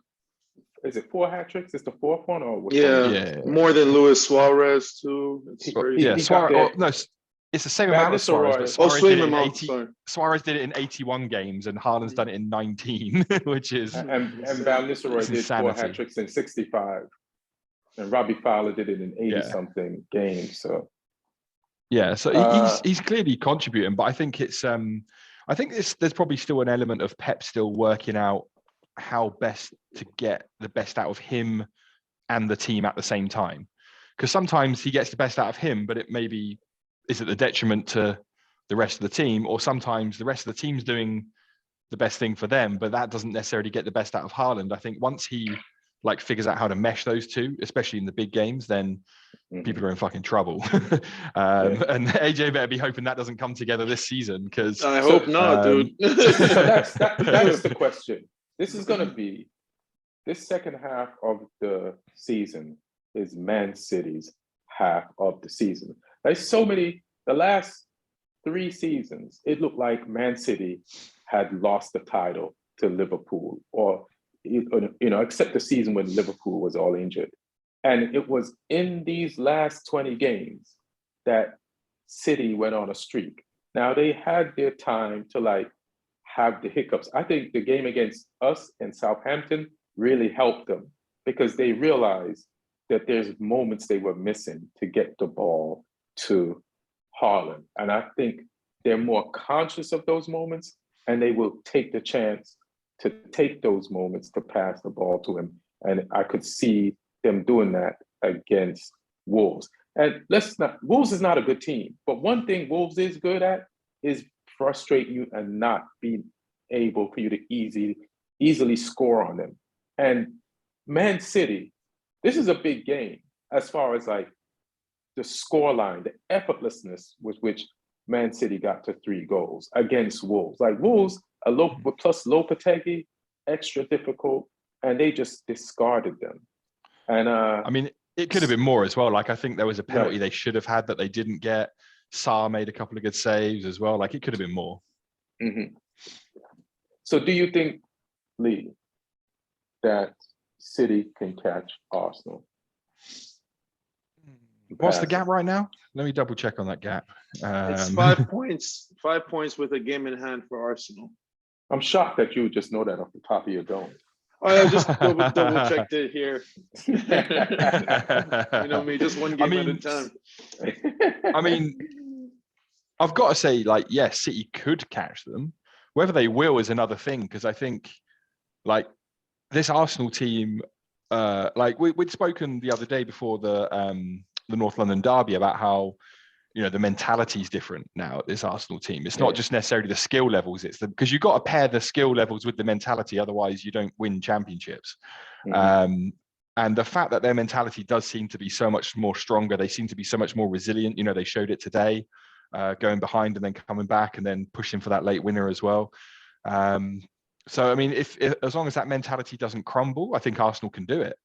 is it 4 hat-tricks? Is the 4th one or what? Yeah, more than Luis Suarez too. It's Suarez. It's the same amount as Suarez. But Suarez did it in 81 games, and Haaland's done it in 19, which is and Van Nistelrooy did 4 hat-tricks in 65, and Robbie Fowler did it in 80-something games. So he's clearly contributing, but I think it's there's probably still an element of Pep still working out how best to get the best out of him and the team at the same time, because sometimes he gets the best out of him, but it maybe is at the detriment to the rest of the team, or sometimes the rest of the team's doing the best thing for them, but that doesn't necessarily get the best out of Haaland. I think once he like figures out how to mesh those two, especially in the big games, then people are in fucking trouble. And AJ better be hoping that doesn't come together this season, because I hope not, dude. So that is the question. This is going to be this second half of the season is Man City's half of the season. There's so many, the last 3 seasons, it looked like Man City had lost the title to Liverpool, or, you know, except the season when Liverpool was all injured. And it was in these last 20 games that City went on a streak. Now they had their time to like have the hiccups. I think the game against us in Southampton really helped them, because they realized that there's moments they were missing to get the ball to Haaland. And I think they're more conscious of those moments, and they will take the chance to take those moments to pass the ball to him. And I could see them doing that against Wolves. And Wolves is not a good team, but one thing Wolves is good at is frustrate you and not be able for you to easily score on them. And Man City, this is a big game as far as like the scoreline, the effortlessness with which Man City got to 3 goals against Wolves. Like Wolves, plus Lopetegui, extra difficult, and they just discarded them. And I mean, it could have been more as well. Like I think there was a penalty they should have had that they didn't get. Sarr made a couple of good saves as well. Like it could have been more. Mm-hmm. So do you think, Lee, that City can catch Arsenal? What's the gap right now? Let me double check on that gap. It's 5 points. 5 points with a game in hand for Arsenal. I'm shocked that you just know that off the top of your dome. I just double checked it here. You know me, just one game at a time. I mean, I've got to say, like, yes, City could catch them. Whether they will is another thing, because I think, like, this Arsenal team, like we'd spoken the other day before the North London derby about how, you know, the mentality is different now at this Arsenal team. It's not just necessarily the skill levels, it's because you've got to pair the skill levels with the mentality, otherwise you don't win championships. And the fact that their mentality does seem to be so much more stronger, they seem to be so much more resilient. You know, they showed it today, going behind and then coming back and then pushing for that late winner as well. So, I mean, if as long as that mentality doesn't crumble, I think Arsenal can do it.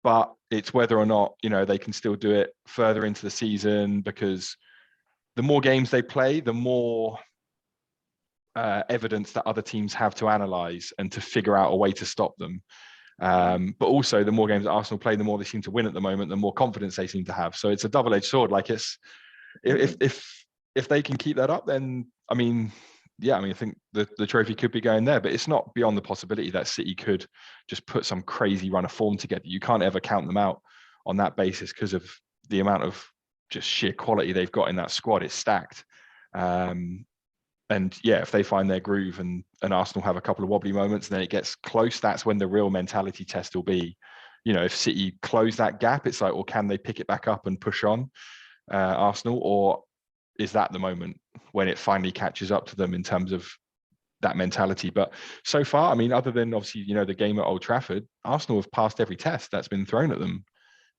But it's whether or not, you know, they can still do it further into the season, because the more games they play, the more evidence that other teams have to analyze and to figure out a way to stop them. But also the more games that Arsenal play, the more they seem to win at the moment, the more confidence they seem to have. So it's a double-edged sword. Like it's, if they can keep that up, then I mean, I think the trophy could be going there, but it's not beyond the possibility that City could just put some crazy run of form together. You can't ever count them out on that basis because of the amount of just sheer quality they've got in that squad. It's stacked. And yeah, if they find their groove and Arsenal have a couple of wobbly moments and then it gets close, that's when the real mentality test will be. You know, if City close that gap, it's like, well, can they pick it back up and push on Arsenal, or is that the moment when it finally catches up to them in terms of that mentality? But so far, I mean, other than obviously, you know, the game at Old Trafford, Arsenal have passed every test that's been thrown at them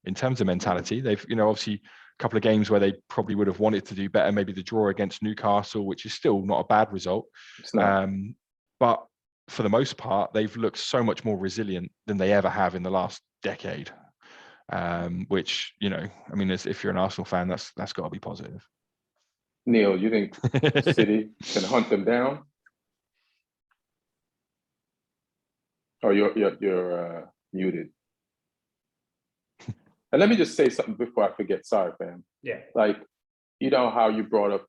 in terms of mentality. They've, you know, obviously a couple of games where they probably would have wanted to do better, maybe the draw against Newcastle, which is still not a bad result. But for the most part, they've looked so much more resilient than they ever have in the last decade. Which, you know, I mean, if you're an Arsenal fan, that's got to be positive. Neil, you think City can hunt them down? Oh, you're muted. And let me just say something before I forget. Sorry, fam. Yeah. Like, you know how you brought up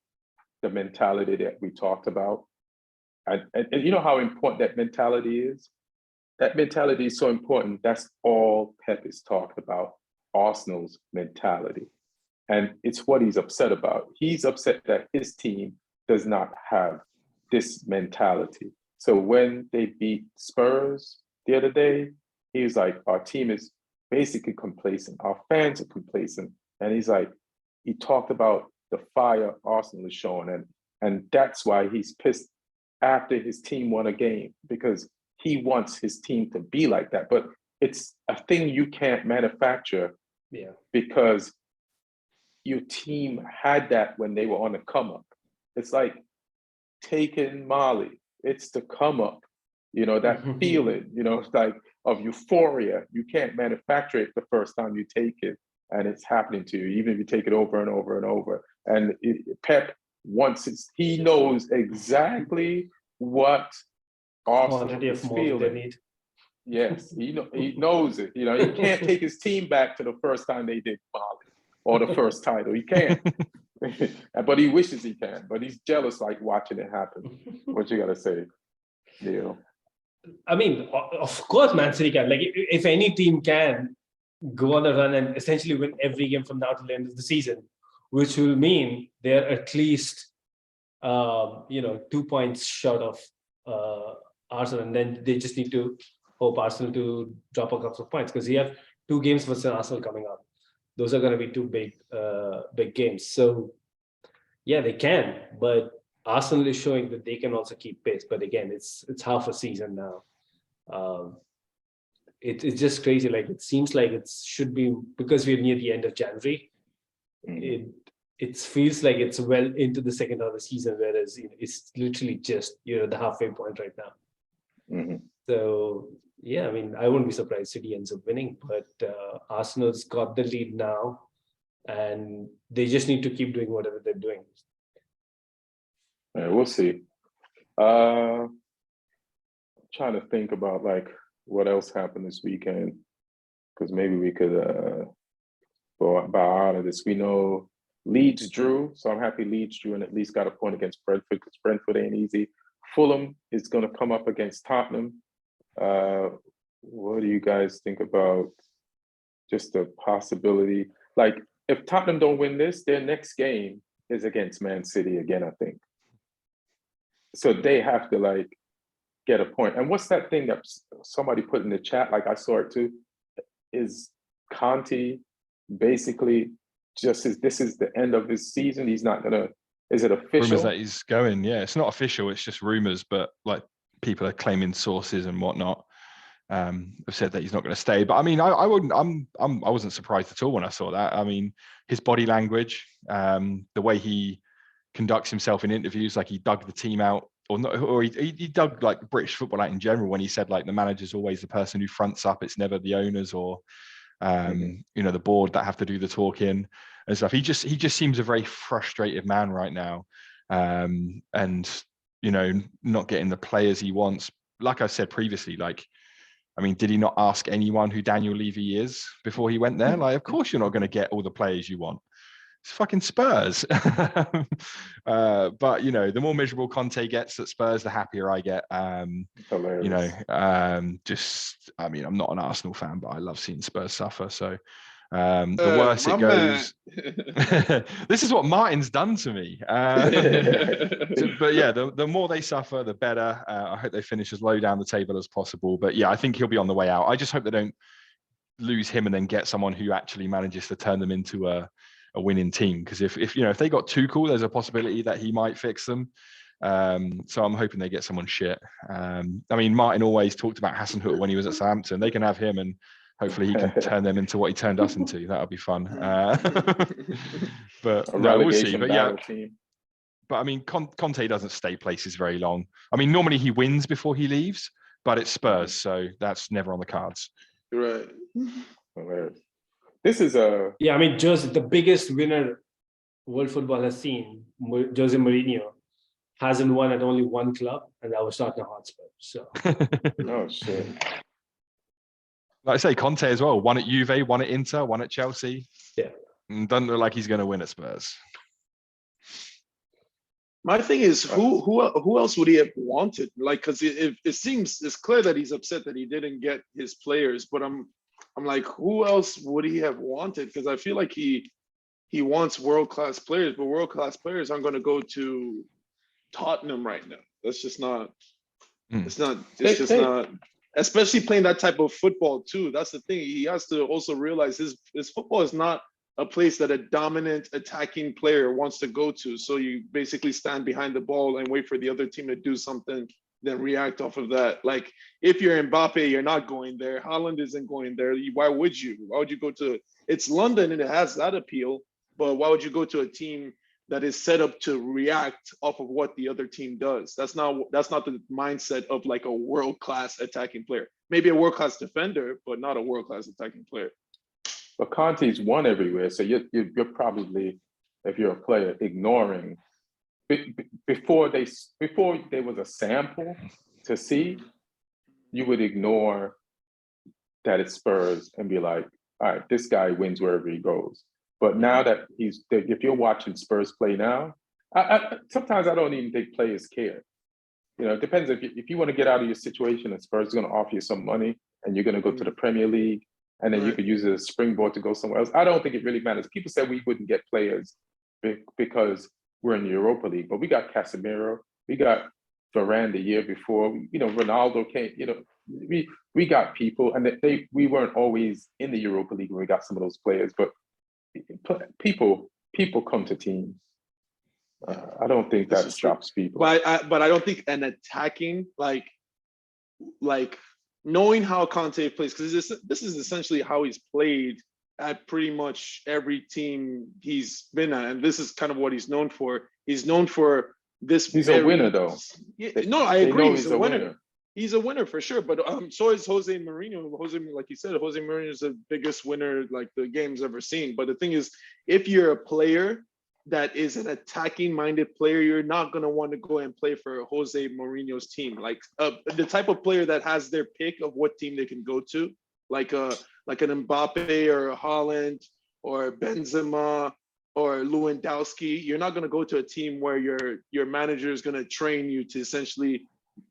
the mentality that we talked about? And you know how important that mentality is? That mentality is so important. That's all Pep is talking about, Arsenal's mentality. And it's what he's upset about. He's upset that his team does not have this mentality. So when they beat Spurs the other day, he was like, our team is basically complacent. Our fans are complacent. And he's like, he talked about the fire Arsenal is showing. And that's why he's pissed after his team won a game, because he wants his team to be like that. But it's a thing you can't manufacture, because your team had that when they were on the come up. It's like taking Mali. It's the come up, you know, that feeling, you know, it's like of euphoria. You can't manufacture it the first time you take it, and it's happening to you, even if you take it over and over and over. And Pep wants he knows exactly what Arsenal is feeling. Yes, he knows it. You know, he can't take his team back to the first time they did Mali or the first title. He can't. But he wishes he can. But he's jealous, like watching it happen. What you gotta say, Neil? I mean, of course, Man City can. Like, if any team can go on a run and essentially win every game from now to the end of the season, which will mean they're at least, 2 points short of Arsenal, and then they just need to hope Arsenal to drop a couple of points, because you have 2 games versus Arsenal coming up. Those are going to be 2 big games. So, yeah, they can, but Arsenal is showing that they can also keep pace. But again, it's half a season now. It's just crazy. Like, it seems like it should be, because we're near the end of January. It feels like it's well into the second half of the season, whereas it's literally just the halfway point right now. So yeah, I mean, I wouldn't be surprised City ends up winning, but Arsenal's got the lead now, and they just need to keep doing whatever they're doing. Yeah, we'll see. I'm trying to think about like what else happened this weekend, because maybe we could go out of this. We know Leeds drew, so I'm happy Leeds drew and at least got a point against Brentford, because Brentford ain't easy. Fulham is going to come up against Tottenham. What do you guys think about just the possibility? Like, if Tottenham don't win this, their next game is against Man City again, I think. So they have to like get a point. And what's that thing that somebody put in the chat? Like, I saw it too. Is Conte basically just this is the end of his season? He's not gonna. Is it official? Rumors that he's going. Yeah, it's not official. It's just rumors, but like people are claiming sources and whatnot. Have said that he's not going to stay. But I mean, I wouldn't. I wasn't surprised at all when I saw that. I mean, his body language, the way he conducts himself in interviews, like he dug the team out, or he dug like British football out in general when he said like the manager's always the person who fronts up. It's never the owners or the board that have to do the talking and stuff. He just seems a very frustrated man right now, and not getting the players he wants. Like I said previously, like, I mean, did he not ask anyone who Daniel Levy is before he went there? Like, of course you're not going to get all the players you want. It's fucking Spurs. But the more miserable Conte gets at Spurs, the happier I get. I mean, I'm not an Arsenal fan, but I love seeing Spurs suffer. So The worse it my goes. man. This is what Martin's done to me. But yeah, the more they suffer, the better. I hope they finish as low down the table as possible. But yeah, I think he'll be on the way out. I just hope they don't lose him and then get someone who actually manages to turn them into a winning team. Because if they got Tuchel, there's a possibility that he might fix them. So I'm hoping they get someone shit. I mean, Martin always talked about Hasenhüttl when he was at Southampton. They can have him, and hopefully he can turn them into what he turned us into. That'll be fun. But no, we'll see. But yeah, team. but I mean, Conte doesn't stay places very long. I mean, normally he wins before he leaves, but it's Spurs, so that's never on the cards. Right. This is a Yeah, I mean, just the biggest winner world football has seen, Jose Mourinho, hasn't won at only one club, and that was Tottenham Hotspur. So, oh shit. Like I say, Conte as well. Won at Juve, won at Inter, won at Chelsea. Yeah. And doesn't look like he's going to win at Spurs. My thing is, who else would he have wanted? Like, because it's clear that he's upset that he didn't get his players. But I'm like, who else would he have wanted? Because I feel like he wants world-class players, but world-class players aren't going to go to Tottenham right now. That's just not. It's not. It's just not. Especially playing that type of football too. That's the thing. He has to also realize his football is not a place that a dominant attacking player wants to go to. So you basically stand behind the ball and wait for the other team to do something, then react off of that. Like if you're Mbappe, you're not going there. Haaland isn't going there. Why would you? Why would you go to? It's London and it has that appeal, but why would you go to a team that is set up to react off of what the other team does? That's not the mindset of like a world-class attacking player. Maybe a world-class defender, but not a world-class attacking player. But Conte's won everywhere, so you're probably, if you're a player, ignoring before there was a sample to see, you would ignore that it's Spurs and be like, all right, this guy wins wherever he goes. But now that if you're watching Spurs play now, sometimes I don't even think players care. It depends if you want to get out of your situation and Spurs is going to offer you some money and you're going to go to the Premier League and then you could use it as a springboard to go somewhere else. I don't think it really matters. People said we wouldn't get players because we're in the Europa League, but we got Casemiro, we got Varane the year before, Ronaldo came, we got people, and we weren't always in the Europa League when we got some of those players, but people come to teams. I don't think that stops people. But I don't think an attacking like knowing how Conte plays, because this is essentially how he's played at pretty much every team he's been at, and this is kind of what he's known for. He's known for this. He's a winner, though. Yeah, no, I agree. He's a winner. He's a winner for sure, but so is Jose Mourinho. Like you said, Jose Mourinho is the biggest winner like the game's ever seen. But the thing is, if you're a player that is an attacking-minded player, you're not going to want to go and play for Jose Mourinho's team. Like the type of player that has their pick of what team they can go to, like an Mbappe or a Haaland or Benzema or Lewandowski. You're not going to go to a team where your manager is going to train you to essentially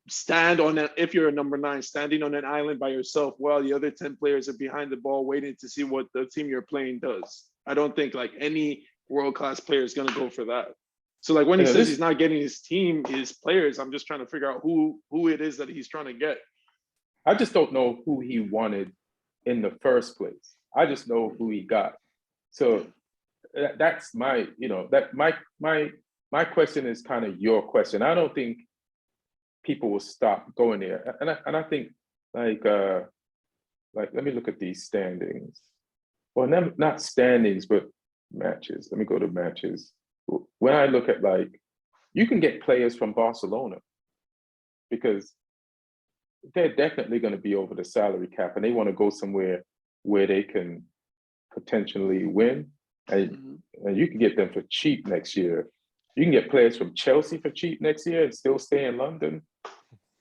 stand on it. If you're a number 9, standing on an island by yourself while the other 10 players are behind the ball waiting to see what the team you're playing does. I don't think like any world-class player is going to go for that. So like when he says he's not getting his players, I'm just trying to figure out who it is that he's trying to get. I just don't know who he wanted in the first place. I just know who he got. So that's my question is kind of your question. I don't think people will stop going there. And I think like let me look at these standings. Well, not standings, but matches. Let me go to matches. When I look at you can get players from Barcelona because they're definitely going to be over the salary cap and they want to go somewhere where they can potentially win. And you can get them for cheap next year. You can get players from Chelsea for cheap next year and still stay in London.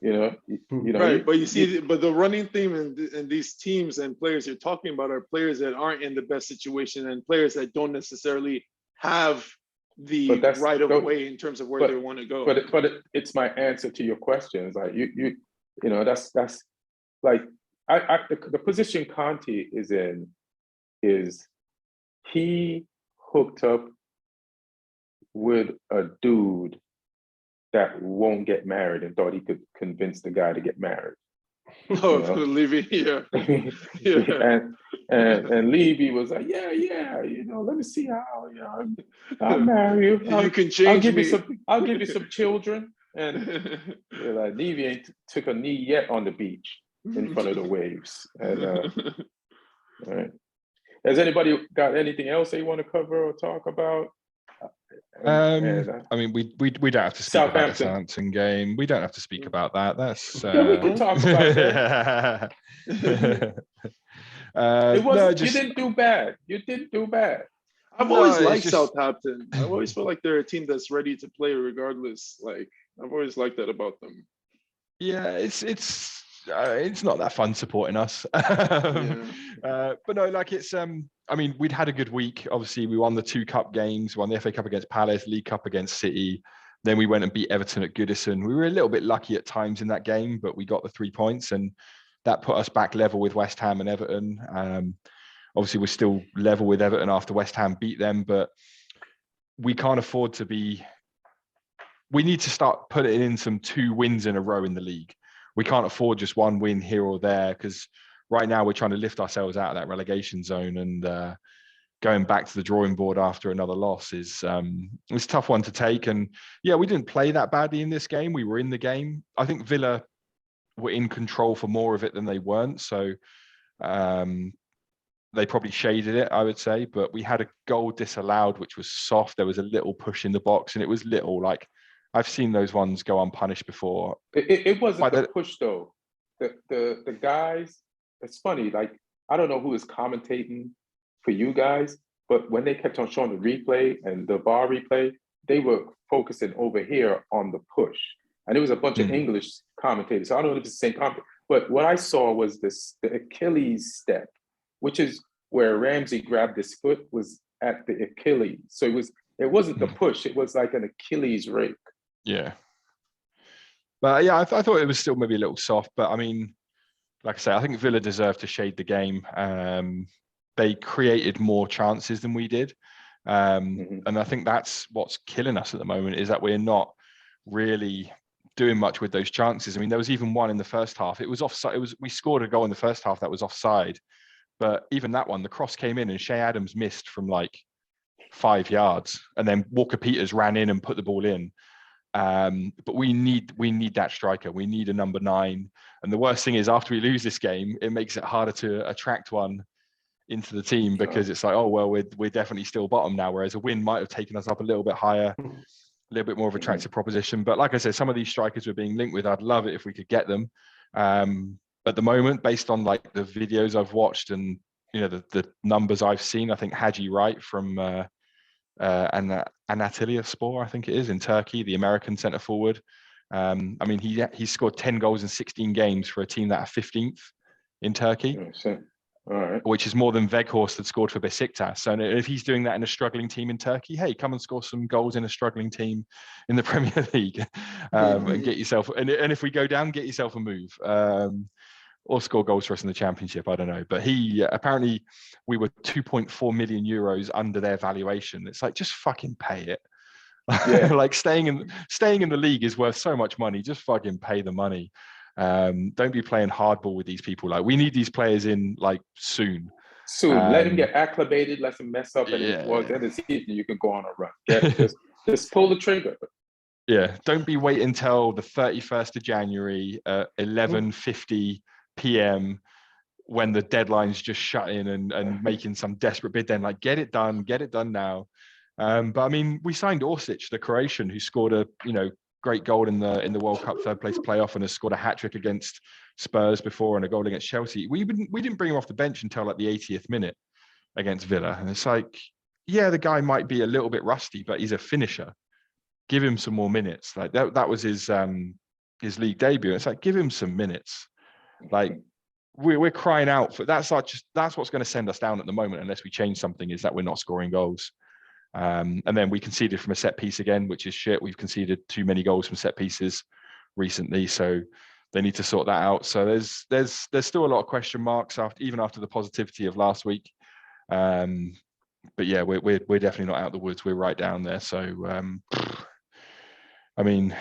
Right, but you see, but the running theme in these teams and players you're talking about are players that aren't in the best situation and players that don't necessarily have the right of way in terms of where they want to go. But it's my answer to your questions. Like that's like the position Conte is in is he hooked up with a dude that won't get married and thought he could convince the guy to get married. Oh, You know? Levy, yeah. And Levy was like, yeah, let me see how, I'll marry you. You can change I'll give you some children. And like Levy ain't took a knee yet on the beach in front of the waves. And all right. Has anybody got anything else they want to cover or talk about? I mean, we don't have to speak about the Southampton game. We don't have to speak about that. That's yeah, we can talk about that. You didn't do bad. You didn't do bad. I've always liked Southampton. I always feel like they're a team that's ready to play regardless. Like, I've always liked that about them. Yeah, it's not that fun supporting us. But no, like it's I mean, we'd had a good week. Obviously, we won the 2 cup games, won the FA Cup against Palace, League Cup against City. Then we went and beat Everton at Goodison. We were a little bit lucky at times in that game, but we got the 3 points, and that put us back level with West Ham and Everton. Obviously, we're still level with Everton after West Ham beat them, but we can't afford to be. We need to start putting in some 2 wins in a row in the league. We can't afford just 1 win here or there, because right now we're trying to lift ourselves out of that relegation zone, and going back to the drawing board after another loss is it's a tough one to take. And yeah, we didn't play that badly in this game. We were in the game. I think Villa were in control for more of it than they weren't. So they probably shaded it, I would say. But we had a goal disallowed, which was soft. There was a little push in the box, and it was little. Like, I've seen those ones go unpunished before. It wasn't the push though. The guys. It's funny. Like, I don't know who is commentating for you guys, but when they kept on showing the replay and the VAR replay, they were focusing over here on the push, and it was a bunch of English commentators. So I don't know if it's the same comment, but what I saw was the Achilles step, which is where Ramsey grabbed his foot, was at the Achilles. So it wasn't the push. It was like an Achilles rake. Yeah. But yeah, I thought it was still maybe a little soft, but I mean, like I say, I think Villa deserved to shade the game. They created more chances than we did. And I think that's what's killing us at the moment, is that we're not really doing much with those chances. I mean, there was even one in the first half. It was offside. We scored a goal in the first half that was offside. But even that one, the cross came in and Shea Adams missed from like 5 yards. And then Walker Peters ran in and put the ball in. But we need that striker. We need a number 9. And the worst thing is, after we lose this game, it makes it harder to attract one into the team, because it's like, oh well, we're definitely still bottom now, whereas a win might have taken us up a little bit higher, a little bit more of an attractive proposition. But like I said, some of these strikers we're being linked with, I'd love it if we could get them. At the moment, based on like the videos I've watched and the numbers I've seen, I think Haji Wright from Antalya Spor, I think it is, in Turkey, the American centre forward. I mean, he scored 10 goals in 16 games for a team that are 15th in Turkey, which is more than Weghorst had scored for Besiktas. So if he's doing that in a struggling team in Turkey, hey, come and score some goals in a struggling team in the Premier League, and get yourself. And if we go down, get yourself a move. Or score goals for us in the Championship, I don't know. But apparently we were 2.4 million euros under their valuation. It's like, just fucking pay it. Yeah. Like staying in the league is worth so much money. Just fucking pay the money. Don't be playing hardball with these people. Like, we need these players in like soon. Let him get acclimated. Let him mess up, and towards the end of the season, you can go on a run. Just pull the trigger. Yeah, don't be waiting until the 31st of January at 11:50 p.m. when the deadline's just shut in and making some desperate bid. Then, like, get it done now. But I mean, we signed Orsic, the Croatian, who scored a great goal in the World Cup third place playoff and has scored a hat-trick against Spurs before and a goal against Chelsea. We didn't bring him off the bench until like the 80th minute against Villa, and it's like, yeah, the guy might be a little bit rusty, but he's a finisher. Give him some more minutes. Like that was his league debut. It's like, give him some minutes. Like, we're crying out for that's what's going to send us down at the moment, unless we change something, is that we're not scoring goals. And then we conceded from a set piece again, which is shit. We've conceded too many goals from set pieces recently, so they need to sort that out. So there's still a lot of question marks even after the positivity of last week. But yeah, we're definitely not out of the woods. We're right down there. So I mean,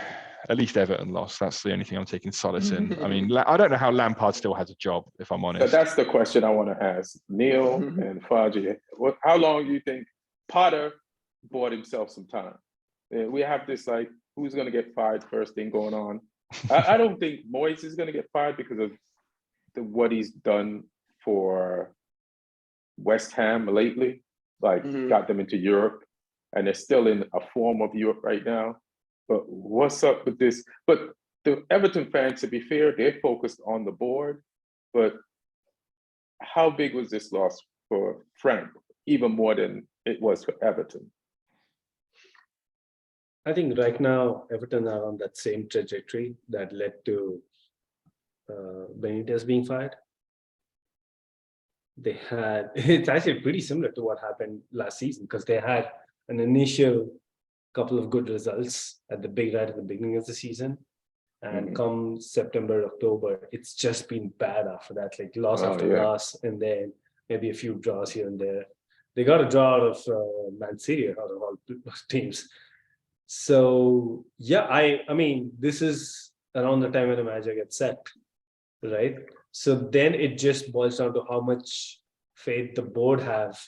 at least Everton lost. That's the only thing I'm taking solace in. I mean, I don't know how Lampard still has a job, if I'm honest. But that's the question I want to ask Neil and Faji. How long do you think Potter bought himself some time? We have this like, who's going to get fired first thing going on. I don't think Moyes is going to get fired because of what he's done for West Ham lately, like got them into Europe, and they're still in a form of Europe right now. But what's up with this? But the Everton fans, to be fair, they're focused on the board. But how big was this loss for Frank? Even more than it was for Everton. I think right now Everton are on that same trajectory that led to Benitez being fired. They had, it's actually pretty similar to what happened last season, because they had an initial couple of good results right at the beginning of the season, and come September, October, it's just been bad after that, like loss after loss, and then maybe a few draws here and there. They got a draw out of Man City, out of all teams. So yeah, I mean, this is around the time when the manager gets set, right? So then it just boils down to how much faith the board have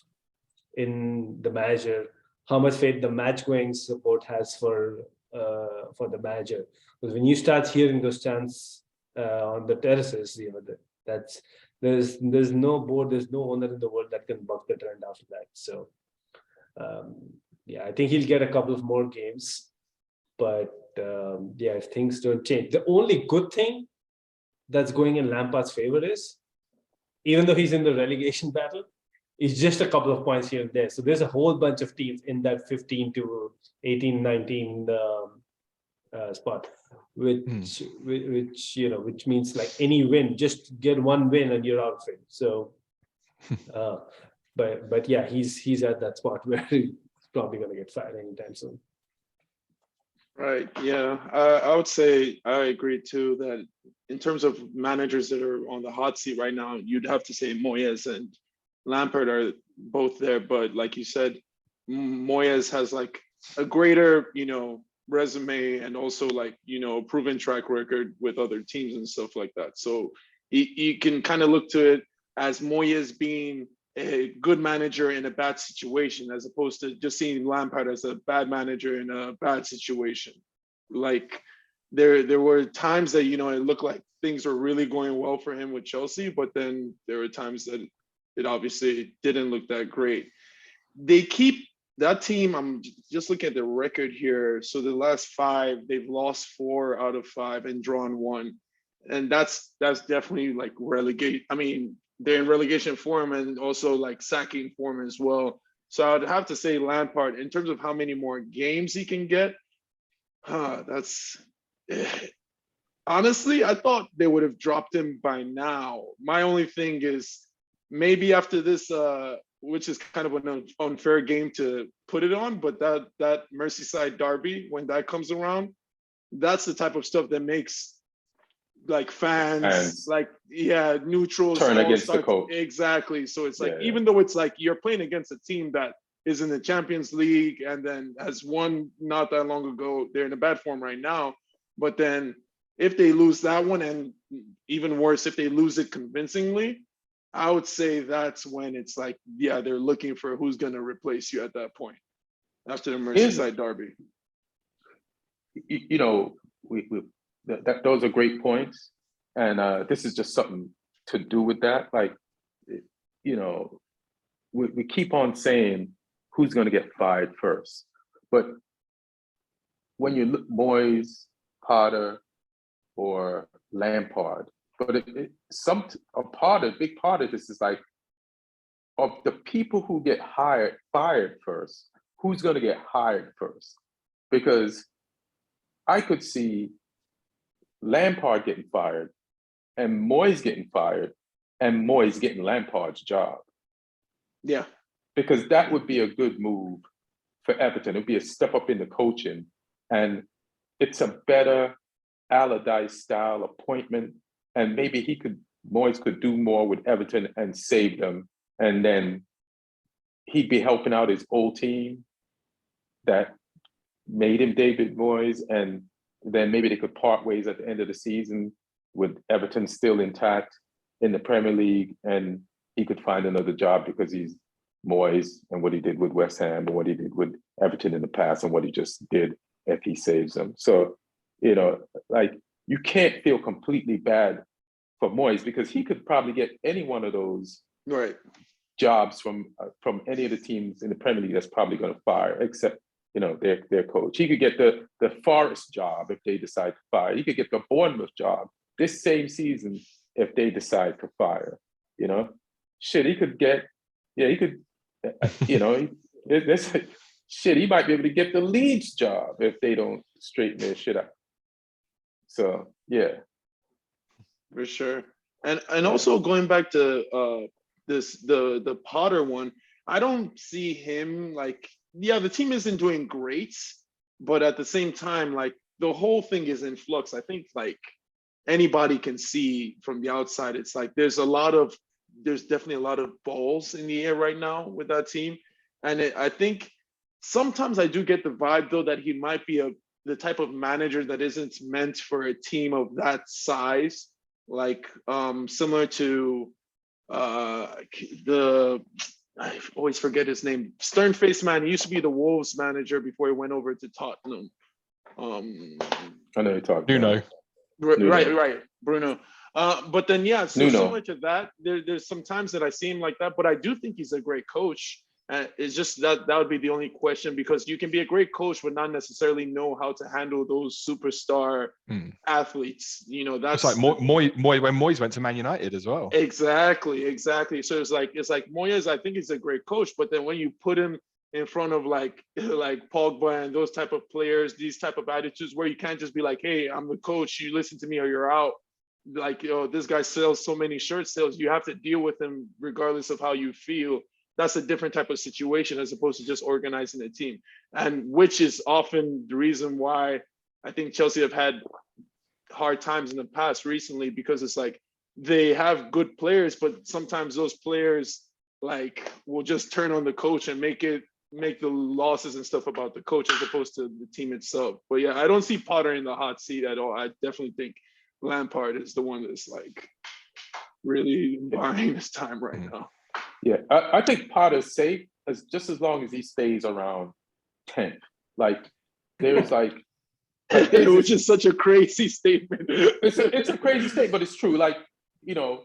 in the manager, how much faith the match-going support has for the manager. Because when you start hearing those chants on the terraces, you know, that's there's no board, there's no owner in the world that can buck the trend after that. So yeah, I think he'll get a couple of more games, but yeah, if things don't change, the only good thing that's going in Lampard's favor is, even though he's in the relegation battle, it's just a couple of points here and there. So there's a whole bunch of teams in that 15 to 18, 19 spot, which you know, which means like any win, just get one win and you're out of it. So, but yeah, he's at that spot where he's probably going to get fired anytime soon. Right. Yeah. I would say I agree too that in terms of managers that are on the hot seat right now, you'd have to say Moyes and Lampard are both there. But like you said, Moyes has like a greater, you know, resume, and also like, you know, proven track record with other teams and stuff like that. So you can kind of look to it as Moyes being a good manager in a bad situation, as opposed to just seeing Lampard as a bad manager in a bad situation. Like there were times that, you know, it looked like things were really going well for him with Chelsea, but then there were times that it obviously didn't look that great. They keep that team, I'm just looking at the record here. So the last 5, they've lost 4 out of 5 and drawn 1. And that's definitely like relegate. I mean, they're in relegation form and also like sacking form as well. So I'd have to say Lampard, in terms of how many more games he can get, that's honestly, I thought they would have dropped him by now. My only thing is maybe after this, which is kind of an unfair game to put it on, but that Merseyside derby, when that comes around, that's the type of stuff that makes like fans like neutrals turn against the coach. Exactly. So it's like, even though it's like you're playing against a team that is in the Champions League and then has won not that long ago, they're in a bad form right now. But then if they lose that one, and even worse, if they lose it convincingly, I would say that's when it's like, they're looking for who's going to replace you at that point after the Merseyside derby. You know, those are great points, and this is just something to do with that. Like, you know, we keep on saying who's going to get fired first, but when you look Moyes, Potter, or Lampard, but a big part of this is like, of the people who get fired first, who's going to get hired first? Because I could see Lampard getting fired and Moyes getting fired and Moyes getting Lampard's job. Yeah. Because that would be a good move for Everton. It would be a step up in the coaching, and it's a better Allardyce style appointment, and maybe Moyes could do more with Everton and save them, and then he'd be helping out his old team that made him David Moyes, and then maybe they could part ways at the end of the season with Everton still intact in the Premier League, and he could find another job because he's Moyes and what he did with West Ham and what he did with Everton in the past and what he just did if he saves them. So, you know, like, you can't feel completely bad for Moyes because he could probably get any one of those jobs from any of the teams in the Premier League that's probably going to fire, except, you know, their coach. He could get the Forest job if they decide to fire. He could get the Bournemouth job this same season if they decide to fire. You know, shit, he could get, he could, you know, shit, he might be able to get the Leeds job if they don't straighten their shit out. So yeah, for sure. And also going back to the Potter one, I don't see him like, yeah, the team isn't doing great, but at the same time, like, the whole thing is in flux. I think like anybody can see from the outside, it's like there's definitely a lot of balls in the air right now with that team. And I think sometimes I do get the vibe though that he might be the type of manager that isn't meant for a team of that size, like similar to I always forget his name, stern-faced man. He used to be the Wolves manager before he went over to Tottenham. I know you're talking. Nuno. Right, Bruno. But then, yeah, so similar to that, there's some times that I see him like that, but I do think he's a great coach. It's just that would be the only question, because you can be a great coach but not necessarily know how to handle those superstar athletes. You know, that's like when Moyes went to Man United as well. Exactly. So it's like Moyes, I think he's a great coach, but then when you put him in front of like Pogba and those type of players, these type of attitudes where you can't just be like, hey, I'm the coach, you listen to me or you're out. Like, you know, this guy sells so many shirt sales, you have to deal with him regardless of how you feel. That's a different type of situation as opposed to just organizing a team. And which is often the reason why I think Chelsea have had hard times in the past recently, because it's like they have good players, but sometimes those players like will just turn on the coach and make the losses and stuff about the coach as opposed to the team itself. But yeah, I don't see Potter in the hot seat at all. I definitely think Lampard is the one that's like really buying his time right now. Yeah, I think Potter's safe just as long as he stays around 10th. Like, there's like which is such a crazy statement. It's a crazy statement, but it's true. Like, you know,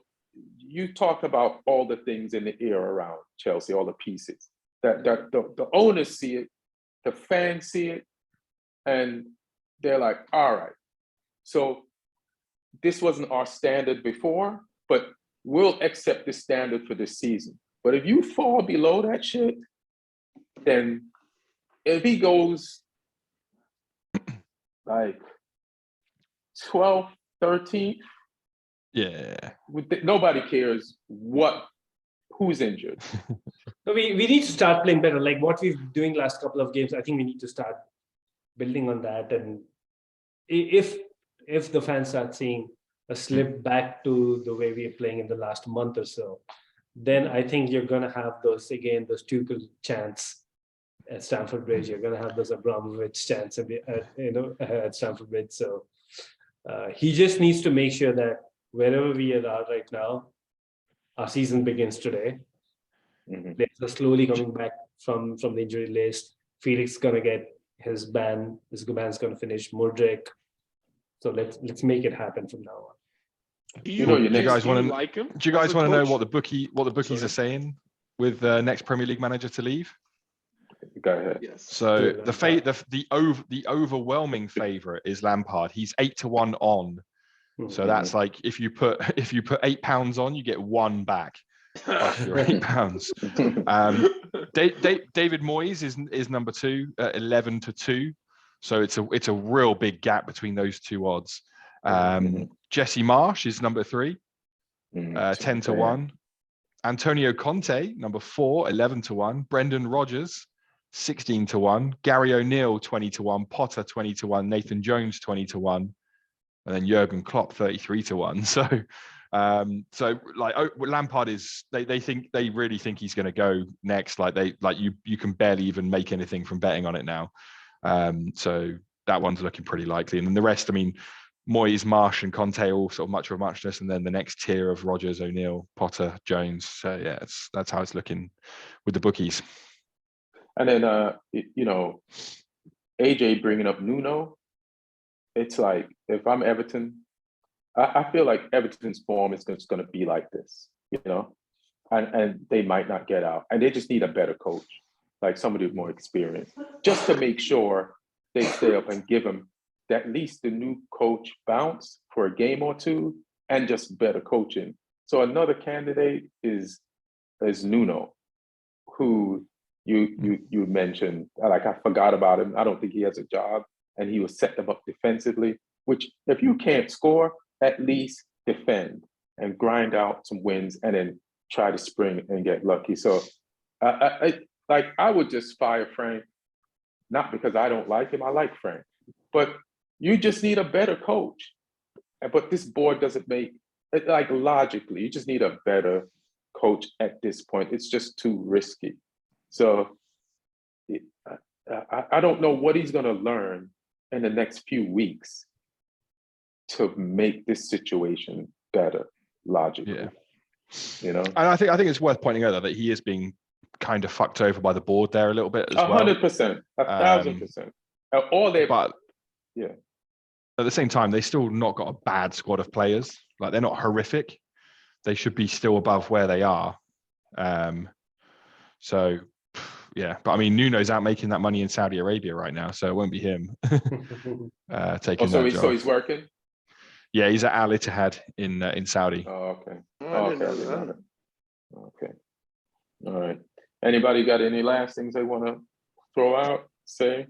you talk about all the things in the air around Chelsea, all the pieces that the owners see it, the fans see it, and they're like, all right, so this wasn't our standard before, but we'll accept this standard for this season. But if you fall below that shit, then if he goes like 12th, 13th, yeah, nobody cares who's injured. So we need to start playing better. Like what we've been doing last couple of games, I think we need to start building on that. And if the fans start seeing a slip back to the way we are playing in the last month or so, then I think you're going to have those Tuchel chants at Stamford Bridge. You're going to have those Abramovich chants at Stamford Bridge. So he just needs to make sure that wherever we are right now, our season begins today. Players are slowly coming back from the injury list. Felix is going to get his ban. His ban's going to finish. Mudryk. So let's make it happen from now on. Do you guys want to like him? Do you guys want to know what the bookies are saying with next Premier League manager to leave? Go ahead. Yes. So the overwhelming favorite is Lampard. He's 8-1 on. So that's like if you put £8 on, you get $1 back. Plus your £8. David Moyes is number 2 at 11-2. So it's a real big gap between those two odds. Jesse Marsh is number 3, 10-1. Antonio Conte, number 4, 11-1. Brendan Rodgers, 16-1. Gary O'Neill, 20-1. Potter, 20-1. Nathan Jones, 20-1. And then Jurgen Klopp, 33-1. So So like Lampard is they really think he's going to go next. Like you can barely even make anything from betting on it now. So that one's looking pretty likely. And then the rest, I mean, Moyes, Marsh, and Conte all sort of much of a muchness, and then the next tier of Rodgers, O'Neill, Potter, Jones. So yeah, that's how it's looking with the bookies. And then AJ bringing up Nuno, it's like if I'm Everton, I feel like Everton's form is just going to be like this, and they might not get out, and they just need a better coach, like somebody with more experience, just to make sure they stay up and give them at least the new coach bounce for a game or two, and just better coaching. So another candidate is Nuno, who you mentioned. Like I forgot about him. I don't think he has a job, and he will set them up defensively. Which, if you can't score, at least defend and grind out some wins, and then try to spring and get lucky. So, I would just fire Frank, not because I don't like him. I like Frank, but you just need a better coach. But this board doesn't make it, like, logically. You just need a better coach at this point. It's just too risky. So I don't know what he's going to learn in the next few weeks to make this situation better, logically. Yeah. And I think it's worth pointing out that he is being kind of fucked over by the board there a little bit as well. 100%, 1,000%. All they, but yeah. At the same time, they still not got a bad squad of players. Like, they're not horrific. They should be still above where they are. So, yeah. But I mean, Nuno's out making that money in Saudi Arabia right now, so it won't be him taking that job. So he's working? Yeah, he's at Al Ittihad in Saudi. Oh, okay. Okay. Okay. All right. Anybody got any last things they want to throw out, say?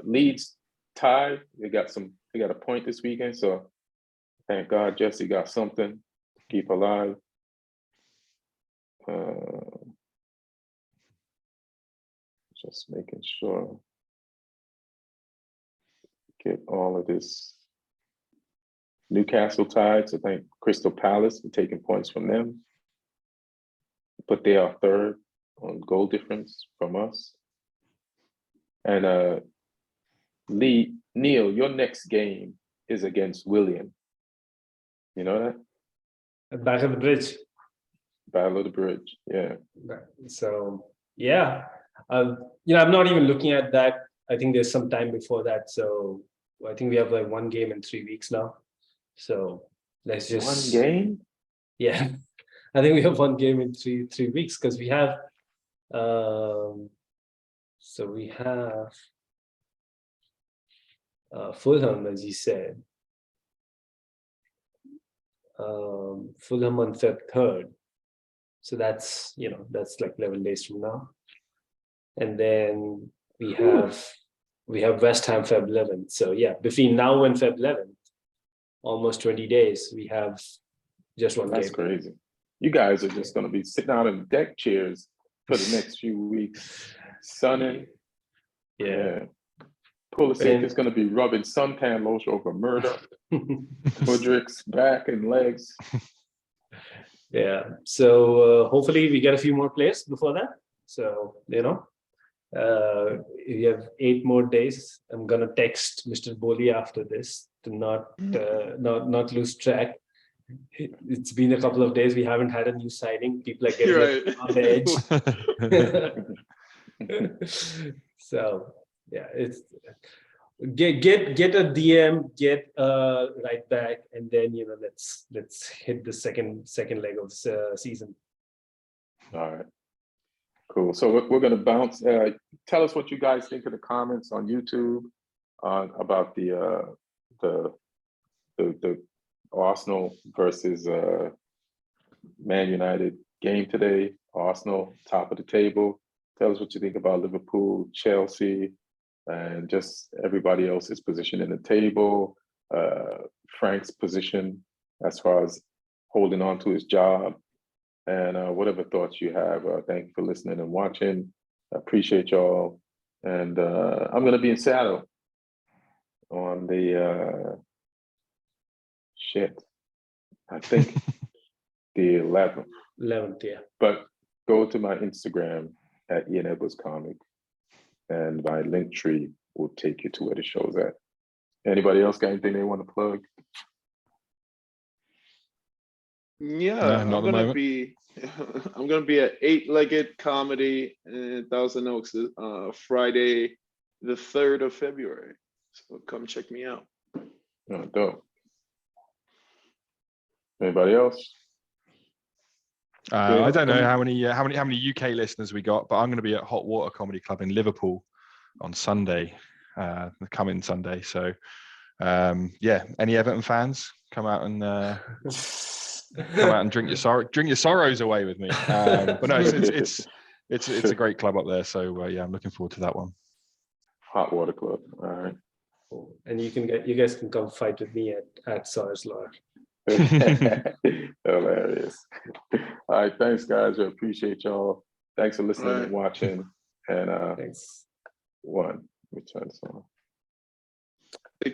Leeds tied. They got a point this weekend, so thank God Jesse got something to keep alive. Just making sure get all of this. Newcastle tied, so thank Crystal Palace for taking points from them. But they are third on goal difference from us. And Neil, your next game is against William. You know that? Back of the bridge. Battle of the Bridge, yeah. So yeah, I'm not even looking at that. I think there's some time before that. So I think we have like one game in 3 weeks now. So let's just one game. Yeah, I think we have one game in three weeks because we have. So we have Fulham, as you said. Fulham on Feb 3rd. So that's like 11 days from now. And then we have West Ham Feb 11th. So yeah, between now and Feb 11th, almost 20 days, we have just one game. That's crazy. You guys are just going to be sitting out in deck chairs for the next few weeks, sunning. Yeah. Pulisic is going to be rubbing suntan lotion over Murder, Mudryk's back and legs. Yeah. So hopefully we get a few more players before that. So, if you have 8 more days, I'm going to text Mr. Boli after this to not lose track. It's been a couple of days. We haven't had a new signing. People are getting on the edge. So yeah, it's get a DM, get right back, and then let's hit the second leg of the season. All right, cool. So we're gonna bounce. Tell us what you guys think in the comments on YouTube about the Arsenal versus Man United game today. Arsenal top of the table. Tell us what you think about Liverpool, Chelsea, and just everybody else's position in the table. Frank's position as far as holding on to his job, and whatever thoughts you have. Thank you for listening and watching. I appreciate y'all. And I'm going to be in Seattle on the I think the 11th. 11th, yeah. But go to my Instagram at Ian Edwards Comic, and my link tree will take you to where the show's at. Anybody else got anything they want to plug? Yeah, No, I'm not at the gonna moment. be I'm gonna be at 8-Legged Comedy in Thousand Oaks Friday, the 3rd of February. So come check me out. Oh, dope. Anybody else? I don't know how many UK listeners we got, but I'm going to be at Hot Water Comedy Club in Liverpool on Sunday, the coming Sunday. So, yeah, any Everton fans, come out and drink your sorrows away with me. But no, it's a great club up there. So yeah, I'm looking forward to that one. Hot Water Club. All right. And you guys can come fight with me at Sarslar. Hilarious. All right, thanks guys. We appreciate y'all. Thanks for listening and watching. And Thanks. let me turn this on.